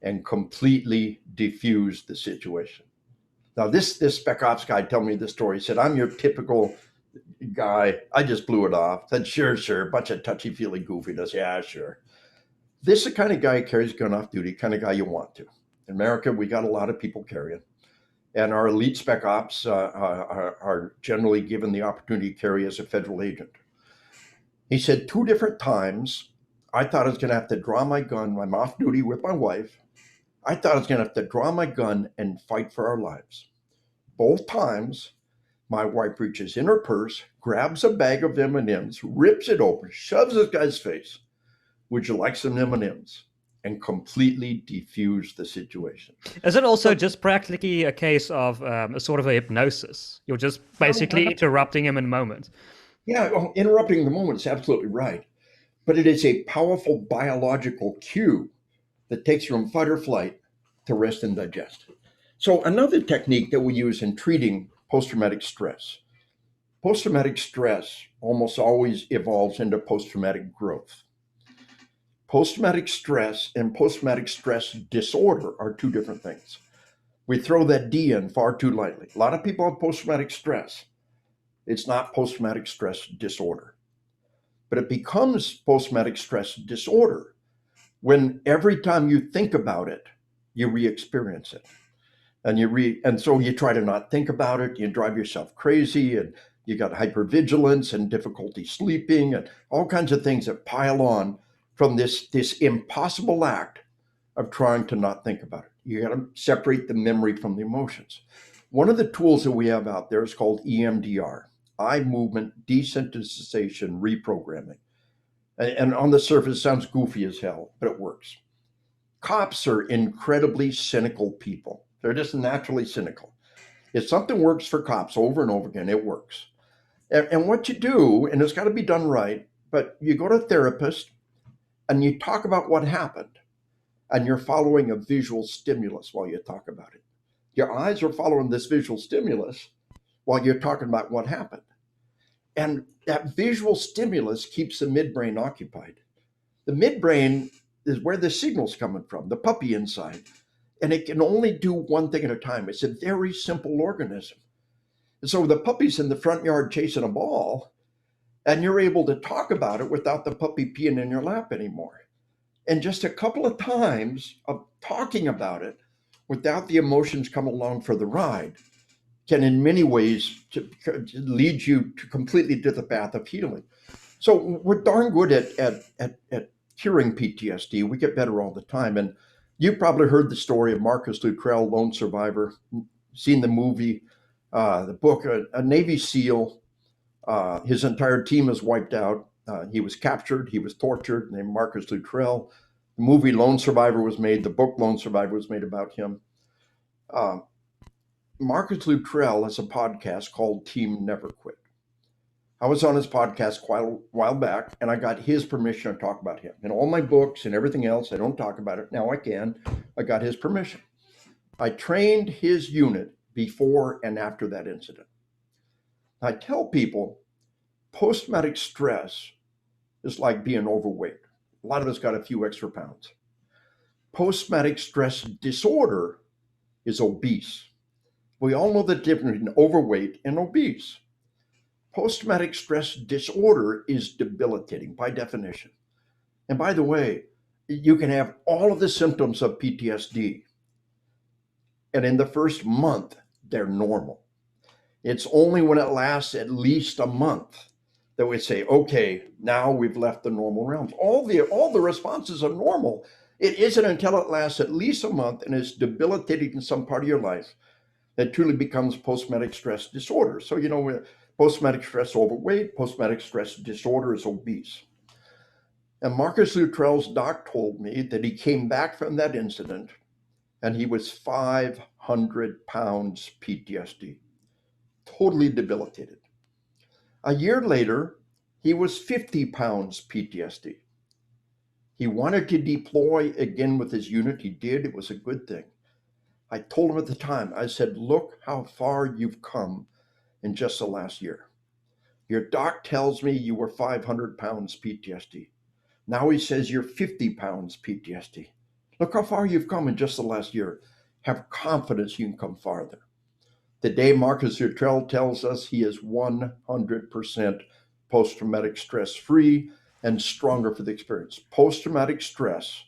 and completely defuse the situation. Now, this spec ops guy told me this story. He said, I'm your typical guy. I just blew it off. Said, sure. Bunch of touchy-feely goofiness. Yeah, sure. This is the kind of guy who carries a gun off duty, kind of guy you want to. In America, we got a lot of people carrying. And our elite spec ops are generally given the opportunity to carry as a federal agent. He said 2 different times, I thought I was going to have to draw my gun. I'm off duty with my wife. I thought I was going to have to draw my gun and fight for our lives. Both times, my wife reaches in her purse, grabs a bag of M&Ms, rips it open, shoves this guy's face. Would you like some M&Ms? And completely defuse the situation. Is it also just practically a case of a sort of a hypnosis? You're just basically interrupting him in a moment. Yeah, interrupting the moment is absolutely right. But it is a powerful biological cue that takes you from fight or flight to rest and digest. So another technique that we use in treating post-traumatic stress. Post-traumatic stress almost always evolves into post-traumatic growth. Post-traumatic stress and post-traumatic stress disorder are 2 different things. We throw that D in far too lightly. A lot of people have post-traumatic stress. It's not post-traumatic stress disorder. But it becomes post-traumatic stress disorder when every time you think about it, you re-experience it. And so you try to not think about it, you drive yourself crazy, and you got hypervigilance and difficulty sleeping and all kinds of things that pile on from this impossible act of trying to not think about it. You got to separate the memory from the emotions. One of the tools that we have out there is called EMDR, eye movement desensitization reprogramming. And on the surface, it sounds goofy as hell, but it works. Cops are incredibly cynical people. They're just naturally cynical. If something works for cops over and over again, it works. And what you do, and it's got to be done right, but you go to a therapist, and you talk about what happened, and you're following a visual stimulus while you talk about it. Your eyes are following this visual stimulus while you're talking about what happened. And that visual stimulus keeps the midbrain occupied. The midbrain is where the signal's coming from, the puppy inside. And it can only do one thing at a time. It's a very simple organism. And so the puppy's in the front yard chasing a ball, and you're able to talk about it without the puppy peeing in your lap anymore. And just a couple of times of talking about it without the emotions come along for the ride can in many ways to lead you to completely to the path of healing. So we're darn good at curing PTSD. We get better all the time. And you've probably heard the story of Marcus Luttrell, lone survivor, seen the movie, the book, a Navy SEAL. His entire team is wiped out. He was captured, he was tortured, named Marcus Luttrell. The movie Lone Survivor was made, the book Lone Survivor was made about him. Uh, Marcus Luttrell has a podcast called Team Never Quit. I was on his podcast quite a while back, and I got his permission to talk about him. In all my books and everything else, I don't talk about it. Now I can. I got his permission. I trained his unit before and after that incident. I tell people post-traumatic stress is like being overweight. A lot of us got a few extra pounds. Post-traumatic stress disorder is obese. We all know the difference between overweight and obese. Post-traumatic stress disorder is debilitating by definition. And by the way, you can have all of the symptoms of PTSD, and in the first month, they're normal. It's only when it lasts at least a month that we say, okay, now we've left the normal realms. All the responses are normal. It isn't until it lasts at least a month and is debilitating in some part of your life that truly becomes post-traumatic stress disorder. So, post-traumatic stress overweight, post-traumatic stress disorder is obese. And Marcus Luttrell's doc told me that he came back from that incident and he was 500 pounds PTSD, totally debilitated. A year later, he was 50 pounds PTSD. He wanted to deploy again with his unit. He did. It was a good thing. I told him at the time, I said, look how far you've come in just the last year. Your doc tells me you were 500 pounds PTSD. Now he says you're 50 pounds PTSD. Look how far you've come in just the last year. Have confidence you can come farther. Today, Marcus Luttrell tells us he is 100% post-traumatic stress free and stronger for the experience. Post-traumatic stress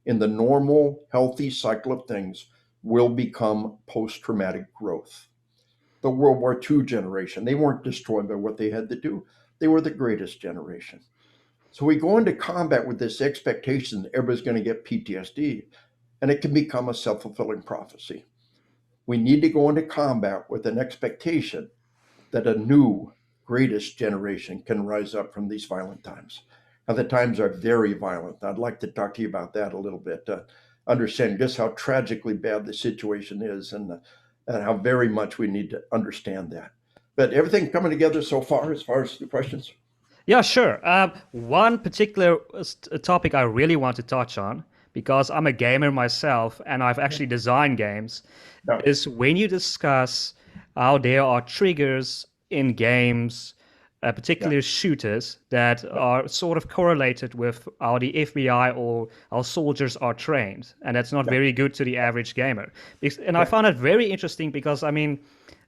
in the normal, healthy cycle of things will become post-traumatic growth. The World War II generation, they weren't destroyed by what they had to do. They were the greatest generation. So we go into combat with this expectation that everybody's going to get PTSD, and it can become a self-fulfilling prophecy. We need to go into combat with an expectation that a new, greatest generation can rise up from these violent times. Now, the times are very violent. I'd like to talk to you about that a little bit, understanding just how tragically bad the situation is and how very much we need to understand that. But everything coming together so far as the questions? Yeah, sure. One particular topic I really want to touch on, because I'm a gamer myself and I've actually designed games, No. is when you discuss how there are triggers in games, particularly shooters, that are sort of correlated with how the FBI or how soldiers are trained. And that's not very good to the average gamer. And I found it very interesting because, I mean,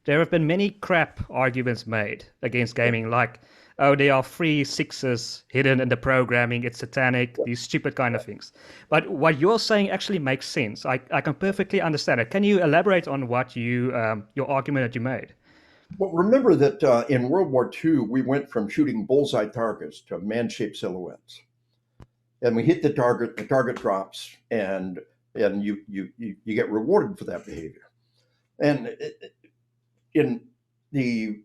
there have been many crap arguments made against gaming, like, oh, there are free sixes hidden in the programming, it's satanic, these stupid kind of things. But what you're saying actually makes sense. I can perfectly understand it. Can you elaborate on what your argument that you made? Well, remember that in World War II, we went from shooting bullseye targets to man-shaped silhouettes. And we hit the target drops, and you get rewarded for that behavior. And in the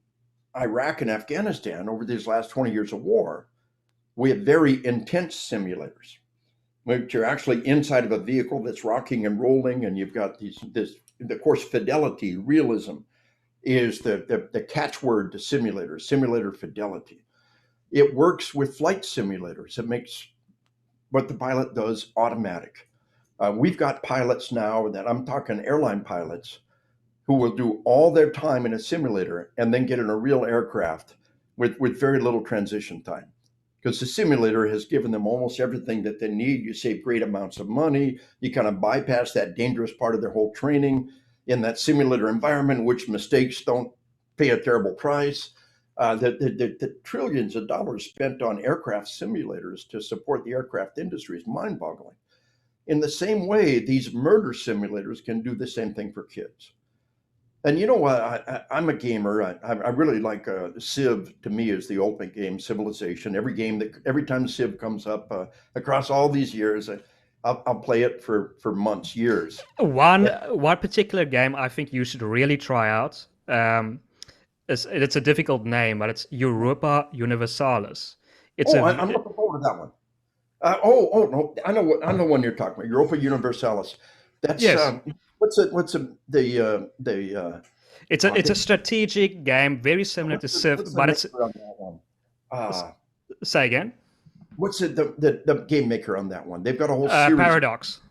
Iraq and Afghanistan, over these last 20 years of war, we have very intense simulators, which are actually inside of a vehicle that's rocking and rolling, and you've got of course, fidelity, realism is the catchword to simulator fidelity. It works with flight simulators. It makes what the pilot does automatic. We've got pilots now that I'm talking airline pilots who will do all their time in a simulator and then get in a real aircraft with very little transition time. Because the simulator has given them almost everything that they need. You save great amounts of money. You kind of bypass that dangerous part of their whole training in that simulator environment, which mistakes don't pay a terrible price. The trillions of dollars spent on aircraft simulators to support the aircraft industry is mind-boggling. In the same way, these murder simulators can do the same thing for kids. And you know what? I'm a gamer. I really like Civ. To me, is the ultimate game, Civilization. Every time Civ comes up across all these years, I'll play it for months, years. One particular game I think you should really try out. It's a difficult name, but it's Europa Universalis. It's Oh, a I'm looking forward to that one. No, I know one you're talking about. Europa Universalis. That's yes. what's It's a the, strategic game, very similar to Civ, what's the but it's maker on that one? Uh, say again. what's the game maker on that one? They've got a whole series. Paradox.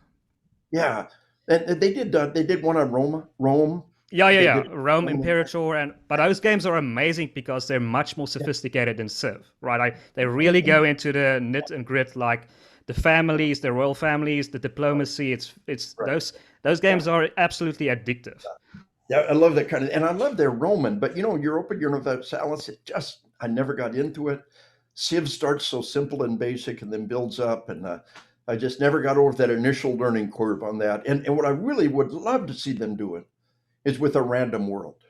Yeah, and they did one on Rome. Yeah, yeah, They yeah. did Rome Rome. Imperator, and but those games are amazing because they're much more sophisticated than Civ, right? They really go into the nit and grit, like the families, the royal families, the diplomacy. It's Right. those Yeah. games are absolutely addictive. Yeah, I love that kind of, and I love their Roman, but Europa Universalis, I never got into it. Civ starts so simple and basic and then builds up, and I just never got over that initial learning curve on that. And what I really would love to see them do it is with a random world.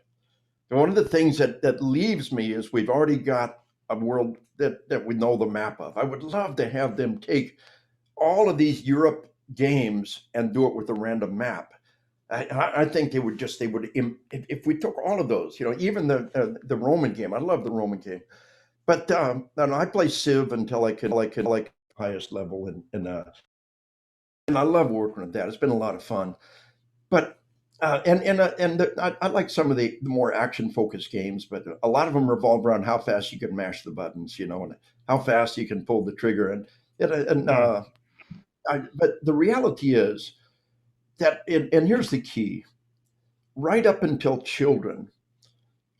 And one of the things that leaves me is we've already got a world that we know the map of. I would love to have them take all of these Europe games and do it with a random map. I think they would if we took all of those, even the Roman game. I love the Roman game, but and I play Civ until I could like highest level, and I love working with that. It's been a lot of fun, but I like some of the more action focused games, but a lot of them revolve around how fast you can mash the buttons, and how fast you can pull the trigger, Mm. but the reality is that, and here's the key: right up until children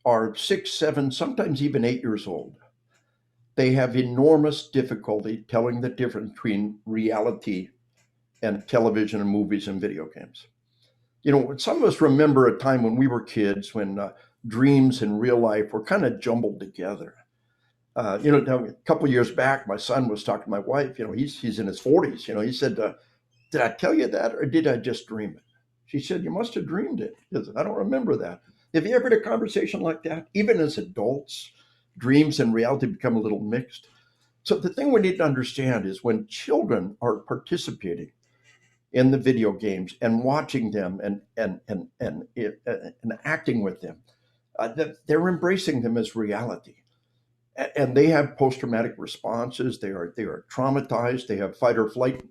are 6, 7, sometimes even 8 years old, they have enormous difficulty telling the difference between reality and television and movies and video games. Some of us remember a time when we were kids when dreams and real life were kind of jumbled together. A couple of years back, my son was talking to my wife. He's in his 40s. He said, "Did I tell you that, or did I just dream it?" She said, "You must have dreamed it, because I don't remember that." Have you ever had a conversation like that? Even as adults, dreams and reality become a little mixed. So the thing we need to understand is when children are participating in the video games and watching them and acting with them, that they're embracing them as reality, and they have post-traumatic responses. They are traumatized. They have fight or flight.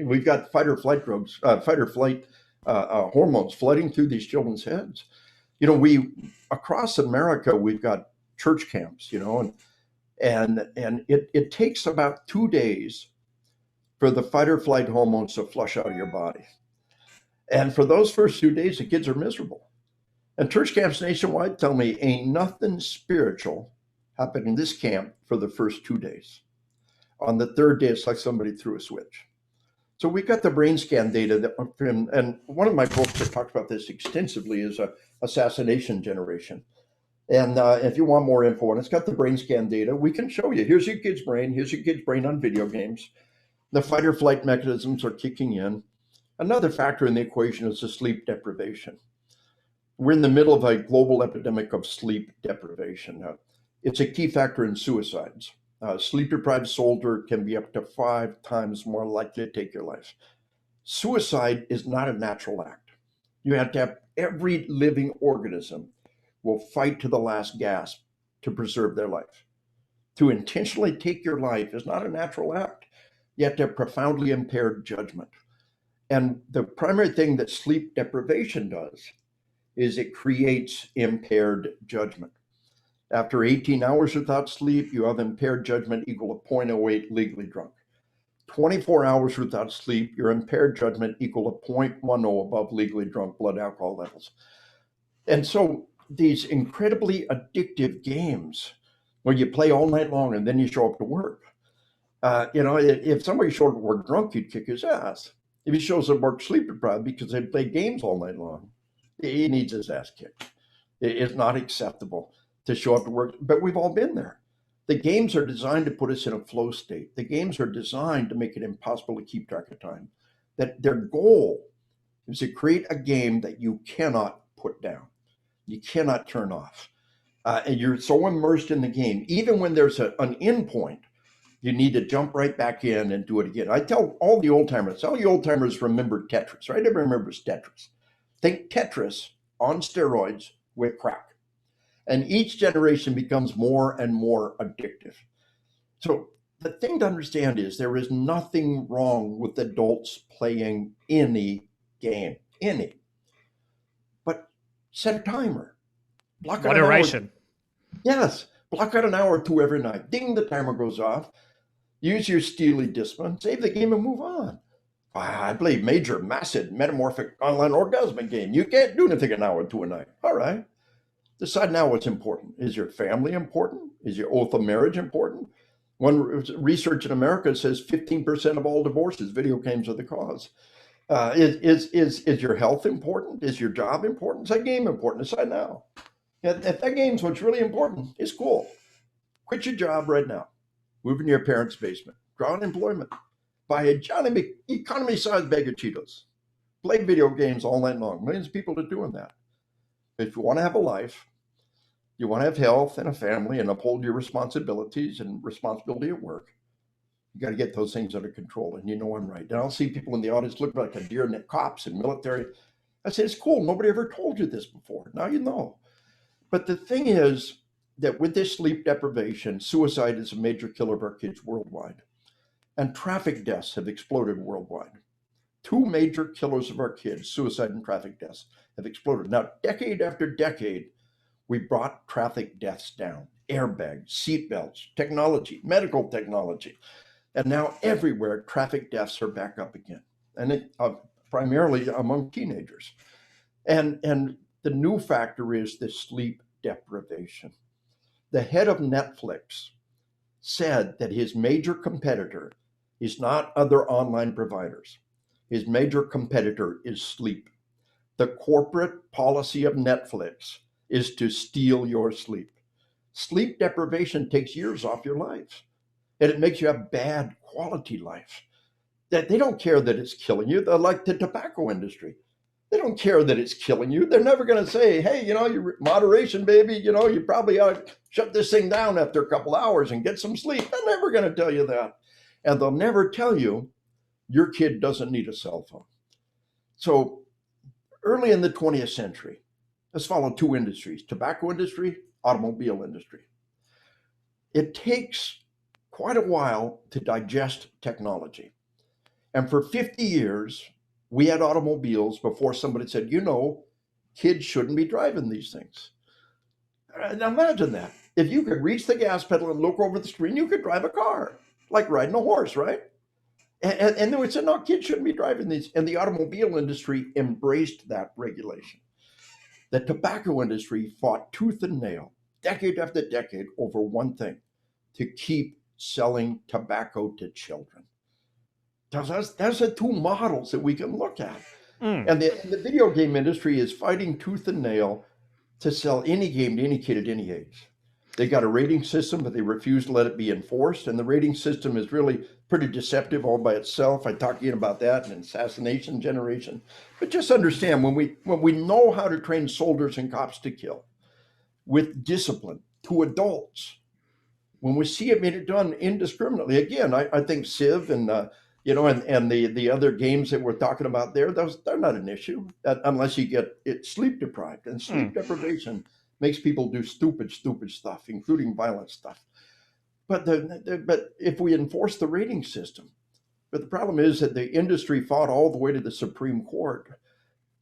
We've got fight or flight drugs, fight or flight hormones flooding through these children's heads. We across America we've got church camps, and it takes about 2 days for the fight or flight hormones to flush out of your body. And for those first 2 days, the kids are miserable. And church camps nationwide tell me ain't nothing spiritual happened in this camp for the first 2 days. On the third day, it's like somebody threw a switch. So we've got the brain scan data and one of my books that talks about this extensively is Assassination Generation. And if you want more info, and it's got the brain scan data, we can show you. Here's your kid's brain. Here's your kid's brain on video games. The fight or flight mechanisms are kicking in. Another factor in the equation is the sleep deprivation. We're in the middle of a global epidemic of sleep deprivation. It's a key factor in suicides. Sleep deprived soldier can be up to 5 times more likely to take your life. Suicide is not a natural act. You have to have every living organism will fight to the last gasp to preserve their life. To intentionally take your life is not a natural act. You have to have profoundly impaired judgment. And the primary thing that sleep deprivation does is it creates impaired judgment. After 18 hours without sleep, you have impaired judgment equal to 0.08 legally drunk. 24 hours without sleep, your impaired judgment equal to 0.10 above legally drunk blood alcohol levels. And so these incredibly addictive games where you play all night long and then you show up to work. If somebody showed up to work drunk, you'd kick his ass. If he shows up to work sleep deprived because they play games all night long, he needs his ass kicked. It's not acceptable to show up to work, but we've all been there. The games are designed to put us in a flow state. The games are designed to make it impossible to keep track of time. That their goal is to create a game that you cannot put down, you cannot turn off, and you're so immersed in the game. Even when there's an end point, you need to jump right back in and do it again. I tell all the old timers remember Tetris, right? Everybody remembers Tetris. Think Tetris on steroids with crack. And each generation becomes more and more addictive. So the thing to understand is there is nothing wrong with adults playing any game, any. But set a timer, block out an hour. Moderation. Yes, block out an hour or two every night. Ding, the timer goes off. Use your steely discipline, save the game and move on. I play major, massive, metamorphic online orgasmic game. You can't do anything an hour to a night. All right. Decide now what's important. Is your family important? Is your oath of marriage important? One research in America says 15% of all divorces, video games are the cause. Is your health important? Is your job important? Is that game important? Decide now. If that game's what's really important, it's cool. Quit your job right now. Move into your parents' basement. Draw unemployment. Buy a Johnny economy-sized bag of Cheetos. Play video games all night long. Millions of people are doing that. If you want to have a life, you want to have health and a family and uphold your responsibilities and responsibility at work, you got to get those things under control. And you know I'm right. And I'll see people in the audience look like a deer in cops and military. I say, it's cool. Nobody ever told you this before. Now you know. But the thing is that with this sleep deprivation, suicide is a major killer of our kids worldwide. And traffic deaths have exploded worldwide. Two major killers of our kids, suicide and traffic deaths, have exploded. Now, decade after decade, we brought traffic deaths down. Airbags, seatbelts, technology, medical technology. And now everywhere, traffic deaths are back up again. And primarily among teenagers. And the new factor is the sleep deprivation. The head of Netflix said that his major competitor is not other online providers. His major competitor is sleep. The corporate policy of Netflix is to steal your sleep. Sleep deprivation takes years off your life, and it makes you have bad quality life. That they don't care that it's killing you. They're like the tobacco industry. They don't care that it's killing you. They're never going to say, hey, your moderation, baby, you probably ought to shut this thing down after a couple hours and get some sleep. They're never going to tell you that. And they'll never tell you your kid doesn't need a cell phone. So early in the 20th century, let's follow two industries, tobacco industry, automobile industry. It takes quite a while to digest technology. And for 50 years, we had automobiles before somebody said, kids shouldn't be driving these things. Now imagine that. If you could reach the gas pedal and look over the screen, you could drive a car, like riding a horse, right? And they would say, no, kids shouldn't be driving these. And the automobile industry embraced that regulation. The tobacco industry fought tooth and nail, decade after decade, over one thing, to keep selling tobacco to children. That's the two models that we can look at. And the video game industry is fighting tooth and nail to sell any game to any kid at any age. They got a rating system, but they refuse to let it be enforced. And the rating system is really pretty deceptive all by itself. I talked to you about that in Assassination Generation. But just understand, when we know how to train soldiers and cops to kill with discipline to adults, when we see it being done indiscriminately, again, I think Civ and and the other games that we're talking about there, they're not an issue unless you get it sleep deprived. And sleep deprivation makes people do stupid stuff, including violent stuff. But if we enforce the rating system, but the problem is that the industry fought all the way to the Supreme Court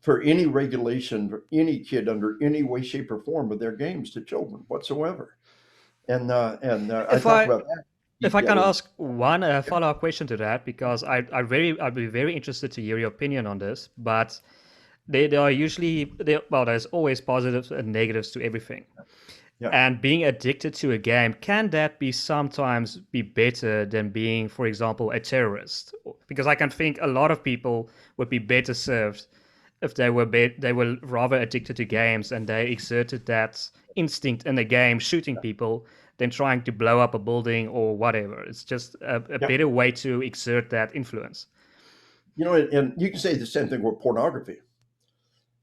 for any regulation for any kid under any way, shape, or form of their games to children whatsoever. And I talk about that. If I can ask one follow-up question to that, because I'd be very interested to hear your opinion on this, but there's always positives and negatives to everything. Yeah. And being addicted to a game, can that sometimes be better than being, for example, a terrorist? Because I can think a lot of people would be better served if they were rather addicted to games and they exerted that instinct in the game, shooting people, than trying to blow up a building or whatever. It's just a better way to exert that influence. And you can say the same thing with pornography.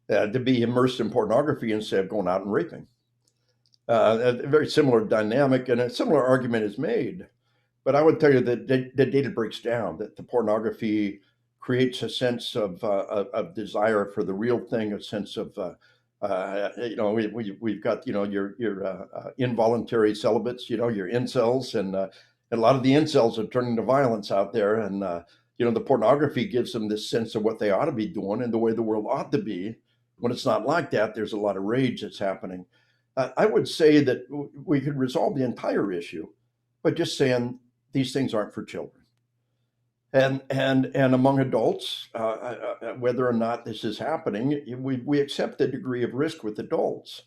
To be immersed in pornography instead of going out and raping. A very similar dynamic, and a similar argument is made. But I would tell you that the data breaks down, that the pornography creates a sense of desire for the real thing, a sense of we've got your involuntary celibates, your incels, and And a lot of the incels are turning to violence out there. And, the pornography gives them this sense of what they ought to be doing and the way the world ought to be. When it's not like that, there's a lot of rage that's happening. I would say that we could resolve the entire issue by just saying these things aren't for children. And among adults, whether or not this is happening, we accept the degree of risk with adults,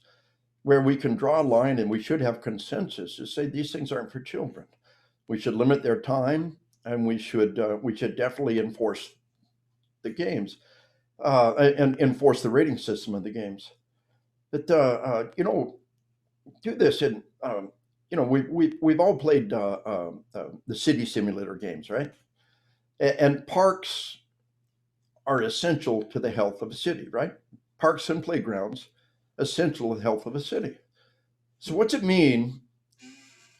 where we can draw a line and we should have consensus to say these things aren't for children. We should limit their time, and we should definitely enforce the games and enforce the rating system of the games. But do this in we've all played the city simulator games, right? And parks are essential to the health of a city, right? Parks and playgrounds essential to the health of a city. So what's it mean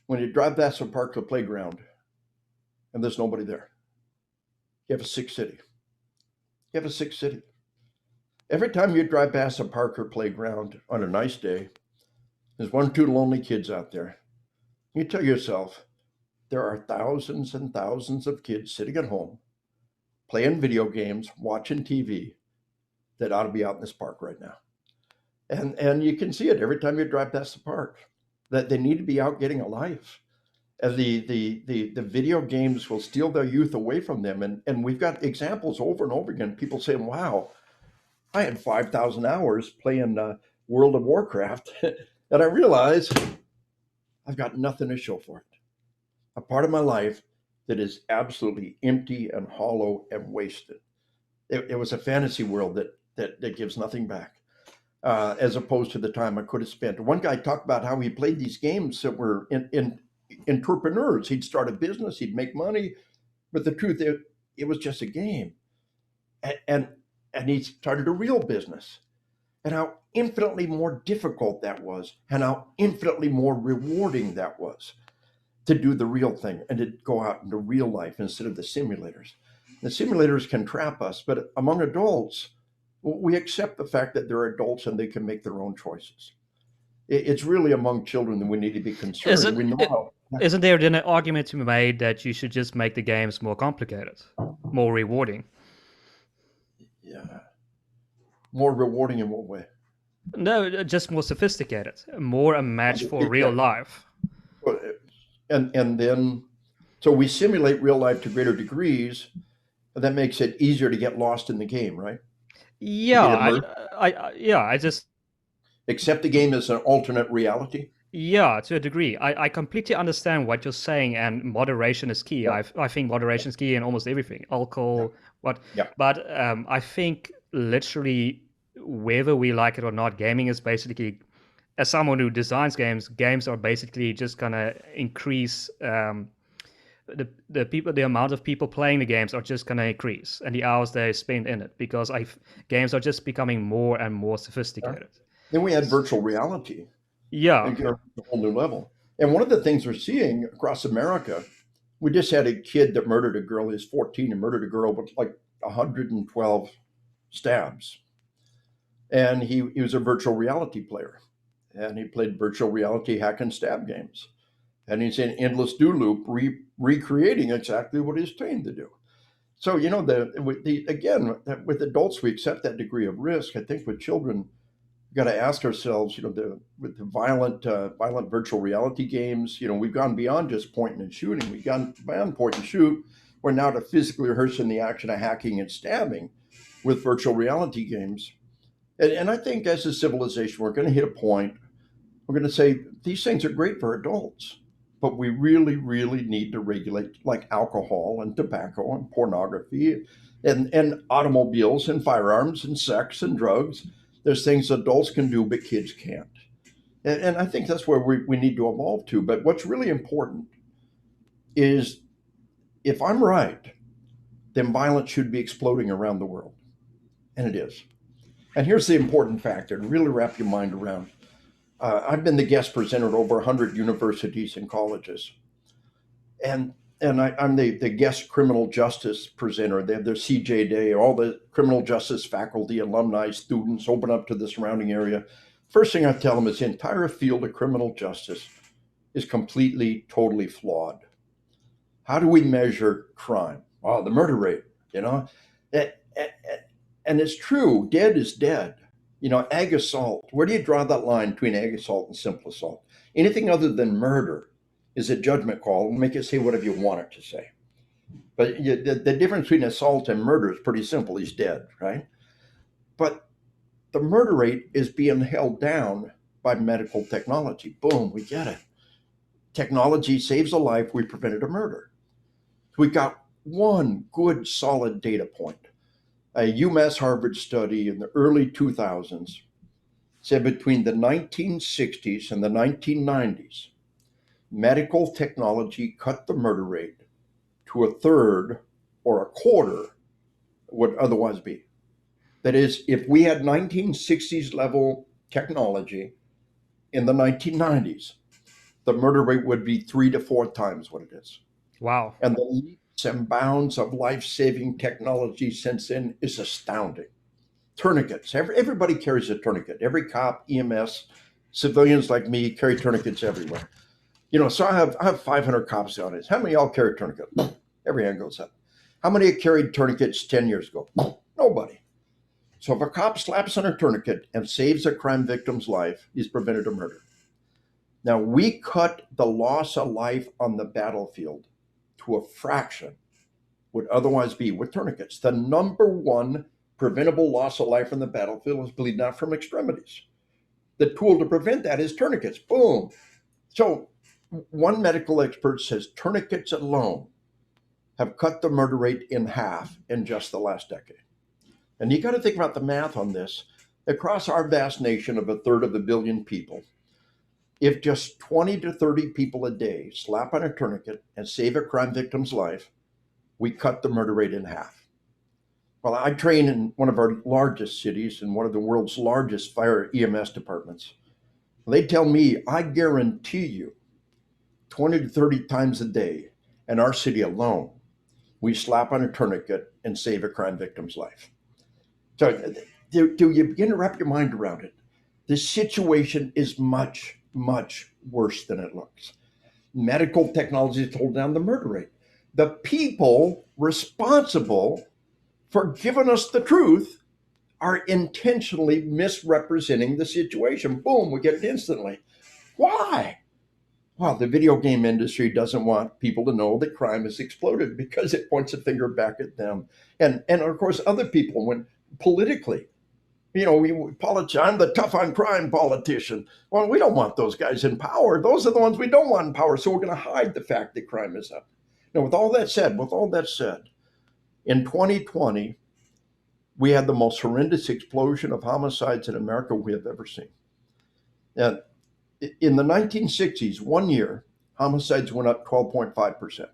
when you drive past a park or playground and there's nobody there? You have a sick city. You have a sick city. Every time you drive past a park or playground on a nice day, there's one or two lonely kids out there. You tell yourself, there are thousands and thousands of kids sitting at home, playing video games, watching TV, that ought to be out in this park right now. And you can see it every time you drive past the park, that they need to be out getting a life. And the video games will steal their youth away from them. And we've got examples over and over again, people saying, wow, I had 5,000 hours playing World of Warcraft, and I realized I've got nothing to show for it. A part of my life that is absolutely empty and hollow and wasted. It was a fantasy world that gives nothing back, as opposed to the time I could have spent. One guy talked about how he played these games that were in entrepreneurs. He'd start a business, he'd make money, but the truth is, it was just a game. And he started a real business, and how infinitely more difficult that was, and how infinitely more rewarding that was to do the real thing and to go out into real life instead of the simulators. The simulators can trap us, but among adults, we accept the fact that they're adults and they can make their own choices. It's really among children that we need to be concerned. Isn't there then an argument to be made that you should just make the games more complicated, more rewarding? Yeah. More rewarding in what way? No, just more sophisticated, more a match for real life. And then, so we simulate real life to greater degrees, and that makes it easier to get lost in the game, right? Yeah, I just accept the game as an alternate reality. Yeah, to a degree. I completely understand what you're saying, and moderation is key. Yeah. I think moderation is key in almost everything. Alcohol, but I think literally whether we like it or not, gaming is basically, as someone who designs games are basically just gonna increase the amount of people playing the games are just gonna increase, and the hours they spend in it, because games are just becoming more and more sophisticated. Then we had virtual reality. Yeah. A whole new level. And one of the things we're seeing across America, we just had a kid that murdered a girl. He's 14 and murdered a girl with like 112 stabs. And he was a virtual reality player. And he played virtual reality hack and stab games. And he's in endless do loop, recreating exactly what he's trained to do. So, again, with adults, we accept that degree of risk. I think with children, we've got to ask ourselves, with the violent virtual reality games, we've gone beyond just pointing and shooting. We've gone beyond point and shoot. We're now to physically rehearsing the action of hacking and stabbing with virtual reality games. And I think as a civilization, we're going to hit a point, we're going to say, these things are great for adults, but we really, really need to regulate, like alcohol and tobacco and pornography and automobiles and firearms and sex and drugs. There's things adults can do, but kids can't. And I think that's where we need to evolve to. But what's really important is, if I'm right, then violence should be exploding around the world. And it is. And here's the important factor to really wrap your mind around. I've been the guest presenter at over 100 universities and colleges. And I'm the guest criminal justice presenter. They have their CJ Day. All the criminal justice faculty, alumni, students open up to the surrounding area. First thing I tell them is the entire field of criminal justice is completely, totally flawed. How do we measure crime? Oh, the murder rate, you know? A- a- And it's true, dead is dead. Ag assault, where do you draw that line between ag assault and simple assault? Anything other than murder is a judgment call and make it say whatever you want it to say. But the difference between assault and murder is pretty simple. He's dead, right? But the murder rate is being held down by medical technology. Boom, we get it. Technology saves a life, we prevented a murder. We got one good solid data point. A UMass Harvard study in the early 2000s said between the 1960s and the 1990s, medical technology cut the murder rate to a third or a quarter would otherwise be. That is, if we had 1960s level technology in the 1990s, the murder rate would be 3 to 4 times what it is. Wow. And the leaps and bounds of life-saving technology since then is astounding. Tourniquets. Everybody carries a tourniquet. Every cop, EMS, civilians like me carry tourniquets everywhere. So I have 500 cops on it. How many of y'all carry tourniquets? Every hand goes up. How many carried tourniquets 10 years ago? Nobody. So if a cop slaps on a tourniquet and saves a crime victim's life, he's prevented a murder. Now, we cut the loss of life on the battlefield to a fraction would otherwise be with tourniquets. The number one preventable loss of life on the battlefield is bleeding out from extremities. The tool to prevent that is tourniquets. Boom. So one medical expert says tourniquets alone have cut the murder rate in half in just the last decade. And you got to think about the math on this. Across our vast nation of a third of a billion people, if just 20 to 30 people a day slap on a tourniquet and save a crime victim's life, we cut the murder rate in half. Well, I train in one of our largest cities in one of the world's largest fire EMS departments. They tell me, I guarantee you, 20 to 30 times a day in our city alone, we slap on a tourniquet and save a crime victim's life. So do you begin to wrap your mind around it? The situation is much, much worse than it looks. Medical technology has pulled down the murder rate. The people responsible for giving us the truth are intentionally misrepresenting the situation. Boom, we get it instantly. Why? Well, the video game industry doesn't want people to know that crime has exploded because it points a finger back at them. And of course, other people, when politically, I'm the tough on crime politician. Well, we don't want those guys in power. Those are the ones we don't want in power. So we're going to hide the fact that crime is up. Now, with all that said, in 2020, we had the most horrendous explosion of homicides in America we have ever seen. And in the 1960s, 1 year, homicides went up 12.5%.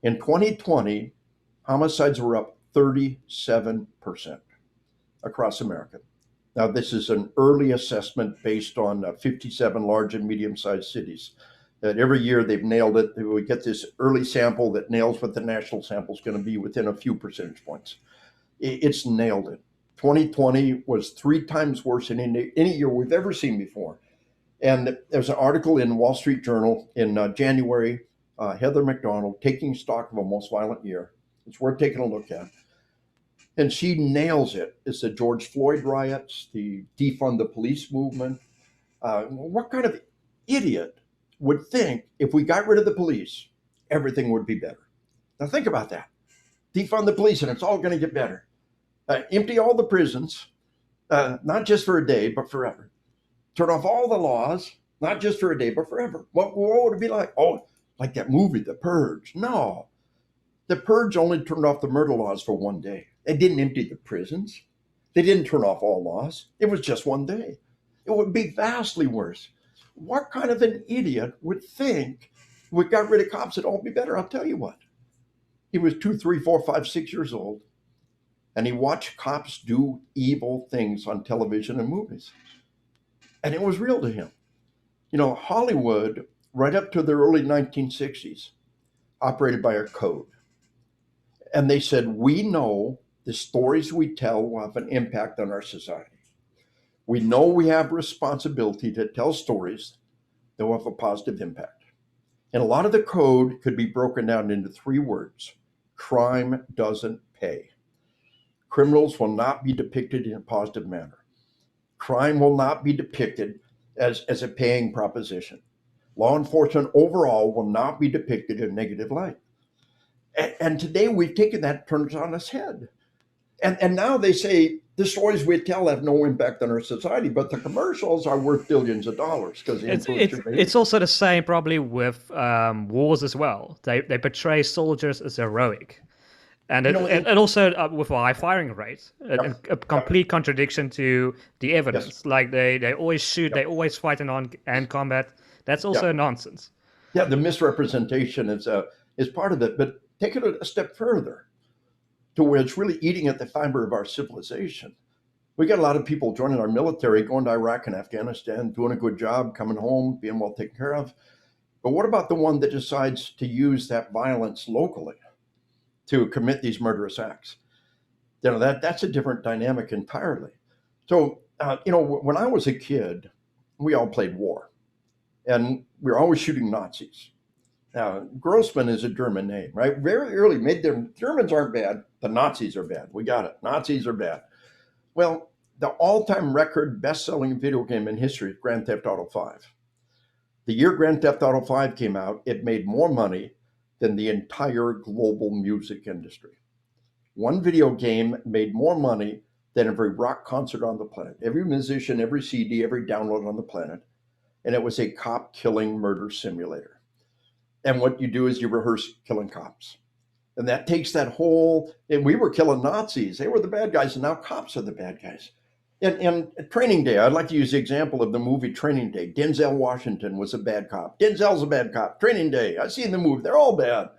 In 2020, homicides were up 37% across America. Now, this is an early assessment based on 57 large and medium-sized cities. That every year they've nailed it. We get this early sample that nails what the national sample is going to be within a few percentage points. It's nailed it. 2020 was 3 times worse than any year we've ever seen before. And there's an article in Wall Street Journal in January, Heather McDonald, taking stock of a most violent year. It's worth taking a look at. And she nails it. It's the George Floyd riots, the Defund the Police movement. What kind of idiot would think if we got rid of the police, everything would be better? Now think about that. Defund the police and it's all going to get better. Empty all the prisons, not just for a day, but forever. Turn off all the laws, not just for a day, but forever. What would it be like? Oh, like that movie, The Purge. No. The Purge only turned off the murder laws for 1 day. They didn't empty the prisons. They didn't turn off all laws. It was just 1 day. It would be vastly worse. What kind of an idiot would think if we got rid of cops, it'd all be better? I'll tell you what. He was 2, 3, 4, 5, 6 years old, and he watched cops do evil things on television and movies. And it was real to him. Hollywood, right up to the early 1960s, operated by a code. And they said, we know the stories we tell will have an impact on our society. We know we have responsibility to tell stories that will have a positive impact. And a lot of the code could be broken down into 3 words. Crime doesn't pay. Criminals will not be depicted in a positive manner. Crime will not be depicted as a paying proposition. Law enforcement overall will not be depicted in a negative light. And today we've taken that, turned it on its head. And now they say the stories we tell have no impact on our society, but the commercials are worth billions of dollars because they influence your behavior. It's also the same probably with wars as well. They portray soldiers as heroic. And and also with a high firing rate, a complete contradiction to the evidence. Yes. Like they always shoot, they always fight in hand combat. That's also nonsense. Yeah, the misrepresentation is part of it, but take it a step further to where it's really eating at the fiber of our civilization. We got a lot of people joining our military, going to Iraq and Afghanistan, doing a good job, coming home, being well taken care of. But what about the one that decides to use that violence locally to commit these murderous acts? That's a different dynamic entirely. So, when I was a kid, we all played war, and we were always shooting Nazis. Now, Grossman is a German name, right? Very early made them, Germans aren't bad, the Nazis are bad. We got it. Nazis are bad. Well, the all-time record best-selling video game in history is Grand Theft Auto 5. The year Grand Theft Auto 5 came out, it made more money than the entire global music industry. One video game made more money than every rock concert on the planet, every musician, every CD, every download on the planet. And it was a cop killing murder simulator. And what you do is you rehearse killing cops. And that takes that whole, and we were killing Nazis. They were the bad guys, and now cops are the bad guys. And Training Day, I'd like to use the example of the movie Training Day. Denzel Washington was a bad cop. Denzel's a bad cop. Training Day, I've seen the movie. They're all bad.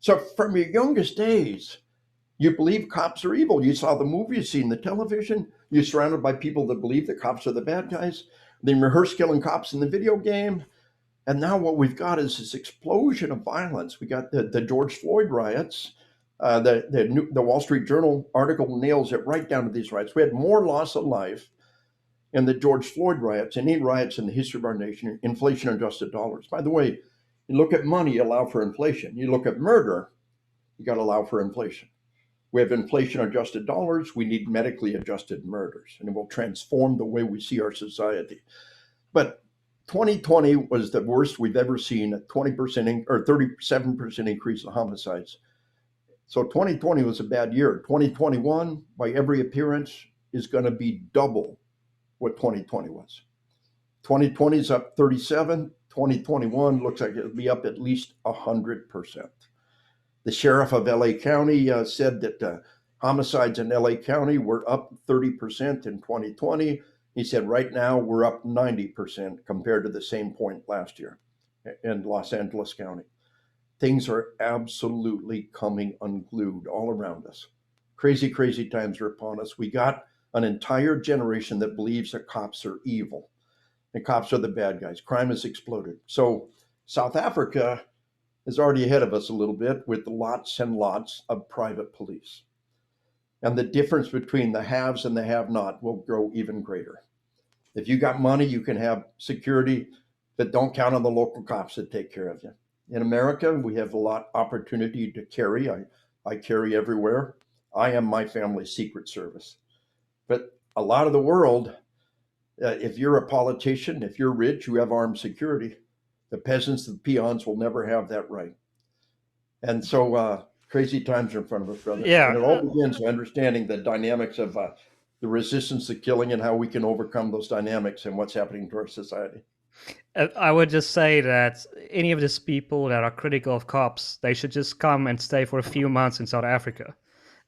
So from your youngest days, you believe cops are evil. You saw the movie, you've seen the television. You're surrounded by people that believe that cops are the bad guys. They rehearse killing cops in the video game. And now what we've got is this explosion of violence. We got the George Floyd riots. The Wall Street Journal article nails it right down to these riots. We had more loss of life in the George Floyd riots, any riots in the history of our nation, inflation-adjusted dollars. By the way, you look at money, you allow for inflation. You look at murder, you got to allow for inflation. We have inflation-adjusted dollars. We need medically adjusted murders, and it will transform the way we see our society. But 2020 was the worst we've ever seen, a 20% or 37% increase in homicides. So 2020 was a bad year. 2021, by every appearance, is going to be double what 2020 was. 2020 is up 37. 2021 looks like it'll be up at least 100%. The sheriff of LA County said that homicides in LA County were up 30% in 2020. He said, right now, we're up 90% compared to the same point last year in Los Angeles County. Things are absolutely coming unglued all around us. Crazy, crazy times are upon us. We got an entire generation that believes that cops are evil and cops are the bad guys. Crime has exploded. So South Africa is already ahead of us a little bit with lots and lots of private police. And the difference between the haves and the have-not will grow even greater. If you got money, you can have security, but don't count on the local cops that take care of you. In America, we have a lot of opportunity to carry. I carry everywhere. I am my family's Secret Service. But a lot of the world, if you're a politician, if you're rich, you have armed security. The peasants, the peons will never have that right. And so crazy times are in front of us, brother. Yeah. And it all begins with understanding the dynamics of the resistance to killing and how we can overcome those dynamics and what's happening to our society. I would just say that any of these people that are critical of cops, they should just come and stay for a few months in South Africa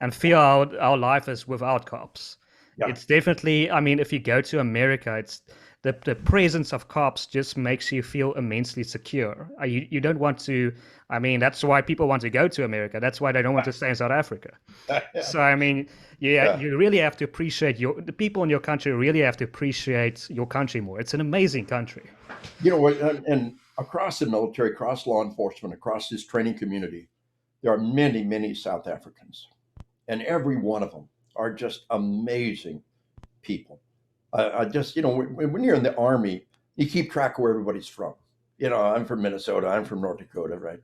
and feel how our life is without cops. Yeah. It's definitely, I mean, if you go to America, it's the presence of cops just makes you feel immensely secure. You don't want to, I mean, that's why people want to go to America. That's why they don't want to stay in South Africa. So, I mean, you really have to appreciate the people in your country really have to appreciate your country more. It's an amazing country. You know, and across the military, across law enforcement, across this training community, there are many, many South Africans. And every one of them are just amazing people. I just, when you're in the Army, you keep track of where everybody's from. I'm from Minnesota. I'm from North Dakota, right?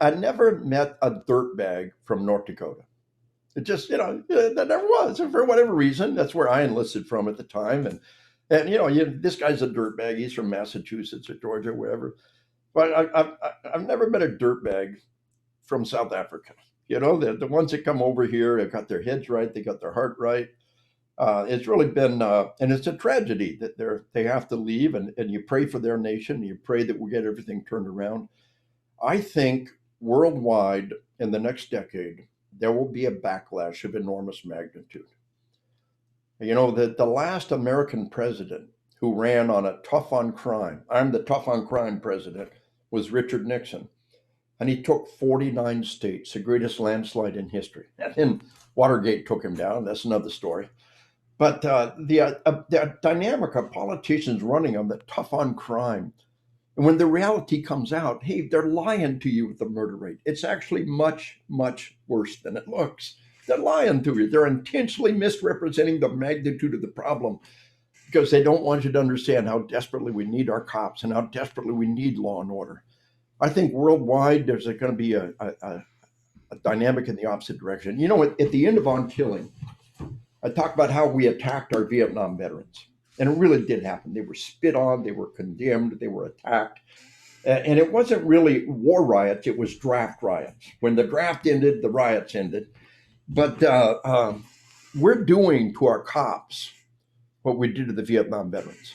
I never met a dirtbag from North Dakota. It just, that never was. And for whatever reason, that's where I enlisted from at the time. And this guy's a dirtbag. He's from Massachusetts or Georgia, wherever. But I've never met a dirtbag from South Africa. The ones that come over here have got their heads right. They got their heart right. It's really been, and it's a tragedy that they have to leave. And you pray for their nation. And you pray that we'll get everything turned around. I think worldwide in the next decade, there will be a backlash of enormous magnitude. The last American president who ran on a tough on crime, I'm the tough on crime president, was Richard Nixon. And he took 49 states, the greatest landslide in history. And Watergate took him down. That's another story. But the dynamic of politicians running on the tough on crime, and when the reality comes out, hey, they're lying to you with the murder rate. It's actually much, much worse than it looks. They're lying to you. They're intentionally misrepresenting the magnitude of the problem because they don't want you to understand how desperately we need our cops and how desperately we need law and order. I think worldwide, there's going to be a dynamic in the opposite direction. At the end of On Killing, I talked about how we attacked our Vietnam veterans. And it really did happen. They were spit on, they were condemned, they were attacked. And it wasn't really war riots, it was draft riots. When the draft ended, the riots ended. But we're doing to our cops what we did to the Vietnam veterans.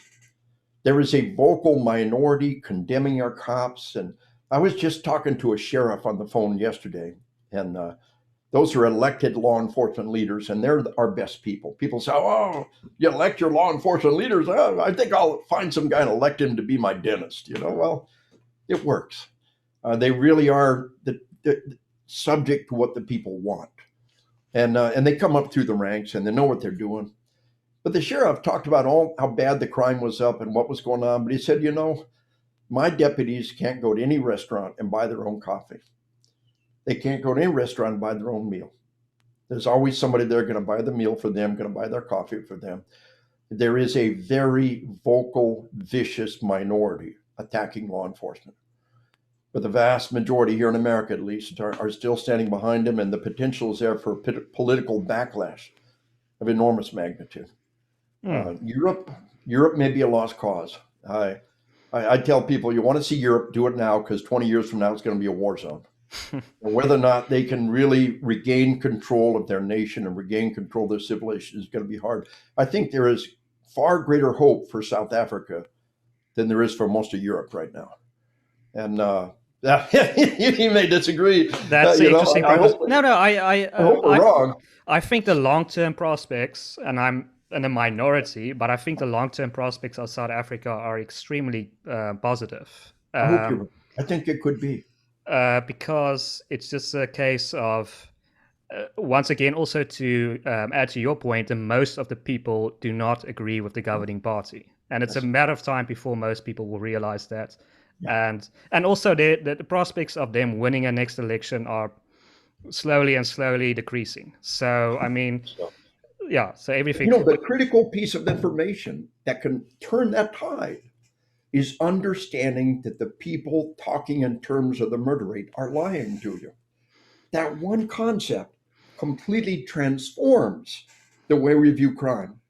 There is a vocal minority condemning our cops. And I was just talking to a sheriff on the phone yesterday. And those are elected law enforcement leaders, and they're our best people. People say, oh, you elect your law enforcement leaders? Oh, I think I'll find some guy and elect him to be my dentist. Well, it works. They really are the subject to what the people want. And they come up through the ranks, and they know what they're doing. But the sheriff talked about how bad the crime was up and what was going on. But he said, my deputies can't go to any restaurant and buy their own coffee. They can't go to any restaurant and buy their own meal. There's always somebody there going to buy the meal for them, going to buy their coffee for them. There is a very vocal, vicious minority attacking law enforcement. But the vast majority here in America, at least, are still standing behind them, and the potential is there for political backlash of enormous magnitude. Europe may be a lost cause. I tell people, you want to see Europe, do it now, because 20 years from now, it's going to be a war zone. And whether or not they can really regain control of their nation and regain control of their civilization is going to be hard. I think there is far greater hope for South Africa than there is for most of Europe right now. And you may disagree. That's interesting. I hope we're wrong. I think the long-term prospects, and I'm in a minority, but I think the long-term prospects of South Africa are extremely positive. I hope you're right. I think it could be. Because it's just a case of, once again, also to add to your point, most of the people do not agree with the governing party. And it's a matter of time before most people will realize that. Yeah. And also the prospects of them winning a next election are slowly decreasing. So, so everything. The critical piece of information that can turn that tide is understanding that the people talking in terms of the murder rate are lying to you. That one concept completely transforms the way we view crime.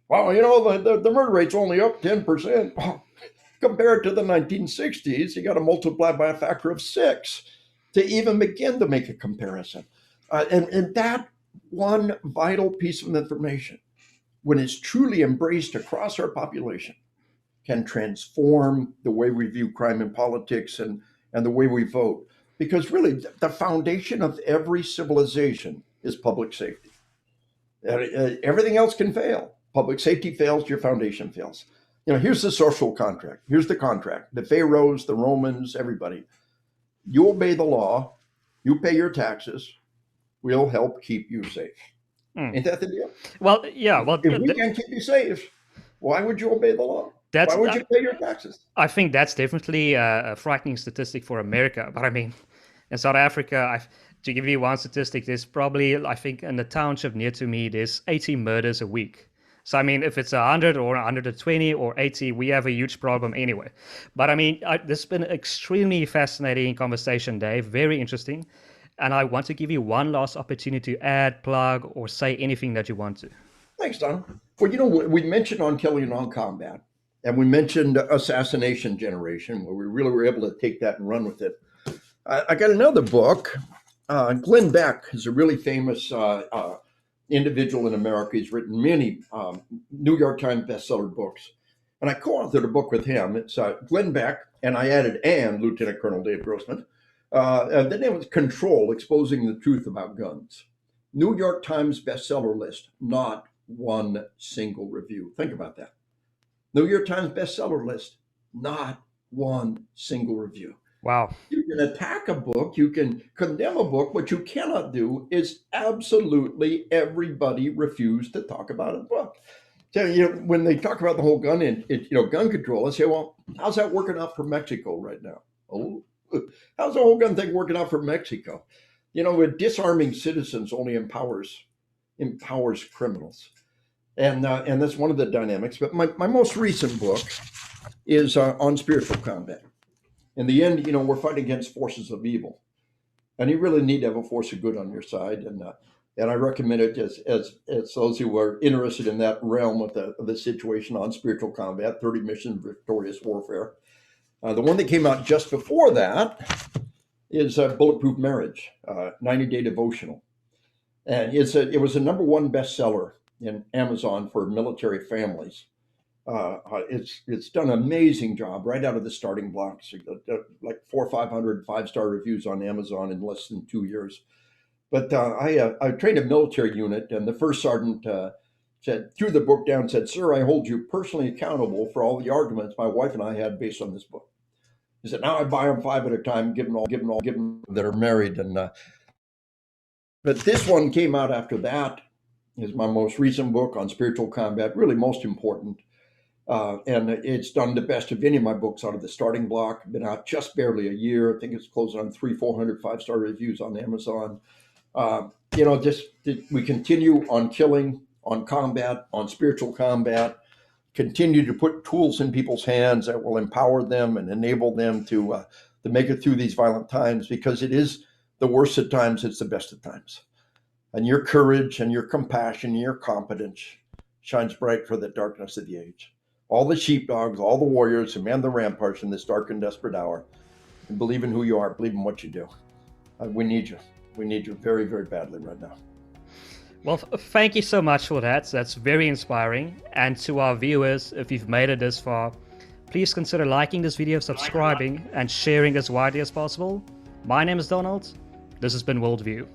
Well, the murder rate's only up 10%. Well, compared to the 1960s, you got to multiply by a factor of 6 to even begin to make a comparison. And that one vital piece of information, when it's truly embraced across our population, can transform the way we view crime and politics and the way we vote. Because really, the foundation of every civilization is public safety. Everything else can fail. Public safety fails, your foundation fails. Here's the social contract. Here's the contract. The pharaohs, the Romans, everybody. You obey the law. You pay your taxes. We'll help keep you safe. Ain't that the deal? Well, yeah. Well, if we can't keep you safe, why would you obey the law? Why would you pay your taxes? I think that's definitely a frightening statistic for America. But in South Africa, to give you one statistic, there's probably, I think, in the township near to me, there's 80 murders a week. So I mean, if it's 100 or 120 or 80, we have a huge problem anyway. But I mean, this has been an extremely fascinating conversation, Dave. Very interesting. And I want to give you one last opportunity to add, plug, or say anything that you want to. Thanks, Don. Well, we mentioned On Killing and On Combat, and we mentioned Assassination Generation, where we really were able to take that and run with it. I got another book. Glenn Beck is a really famous individual in America. He's written many New York Times bestseller books. And I co-authored a book with him. It's Glenn Beck, and I added Lieutenant Colonel Dave Grossman. The name was Control, Exposing the Truth About Guns. New York Times bestseller list, not one single review. Think about that. New York Times bestseller list, not one single review. Wow. You can attack a book, you can condemn a book. What you cannot do is absolutely everybody refuse to talk about a book. So, when they talk about the whole gun control, I say, well, how's that working out for Mexico right now? Oh, how's the whole gun thing working out for Mexico? With disarming citizens only empowers criminals. And that's one of the dynamics. But my most recent book is on spiritual combat. In the end, we're fighting against forces of evil, and you really need to have a force of good on your side. And I recommend it as those who are interested in that realm of the situation on spiritual combat, 30 Missions Victorious Warfare. The one that came out just before that is Bulletproof Marriage, 90-day devotional, and it was a #1 bestseller in Amazon for military families. It's done an amazing job right out of the starting blocks. Like 400 or 500 5-star reviews on Amazon in less than 2 years. But I trained a military unit, and the first sergeant threw the book down and said, "Sir, I hold you personally accountable for all the arguments my wife and I had based on this book." He said, "Now I buy them 5 at a time, give them that are married." But this one came out after that. Is my most recent book on spiritual combat, really most important. And it's done the best of any of my books out of the starting block. Been out just barely a year. I think it's closing on 300-400 5-star reviews on Amazon. We continue on killing, on combat, on spiritual combat. Continue to put tools in people's hands that will empower them and enable them to make it through these violent times, because it is the worst at times. It's the best at times. And your courage and your compassion and your competence shines bright for the darkness of the age. All the sheepdogs, all the warriors who man the ramparts in this dark and desperate hour, and believe in who you are, believe in what you do. We need you. We need you very, very badly right now. Well, thank you so much for that. That's very inspiring. And to our viewers, if you've made it this far, please consider liking this video, subscribing, and sharing as widely as possible. My name is Donald. This has been WorldView.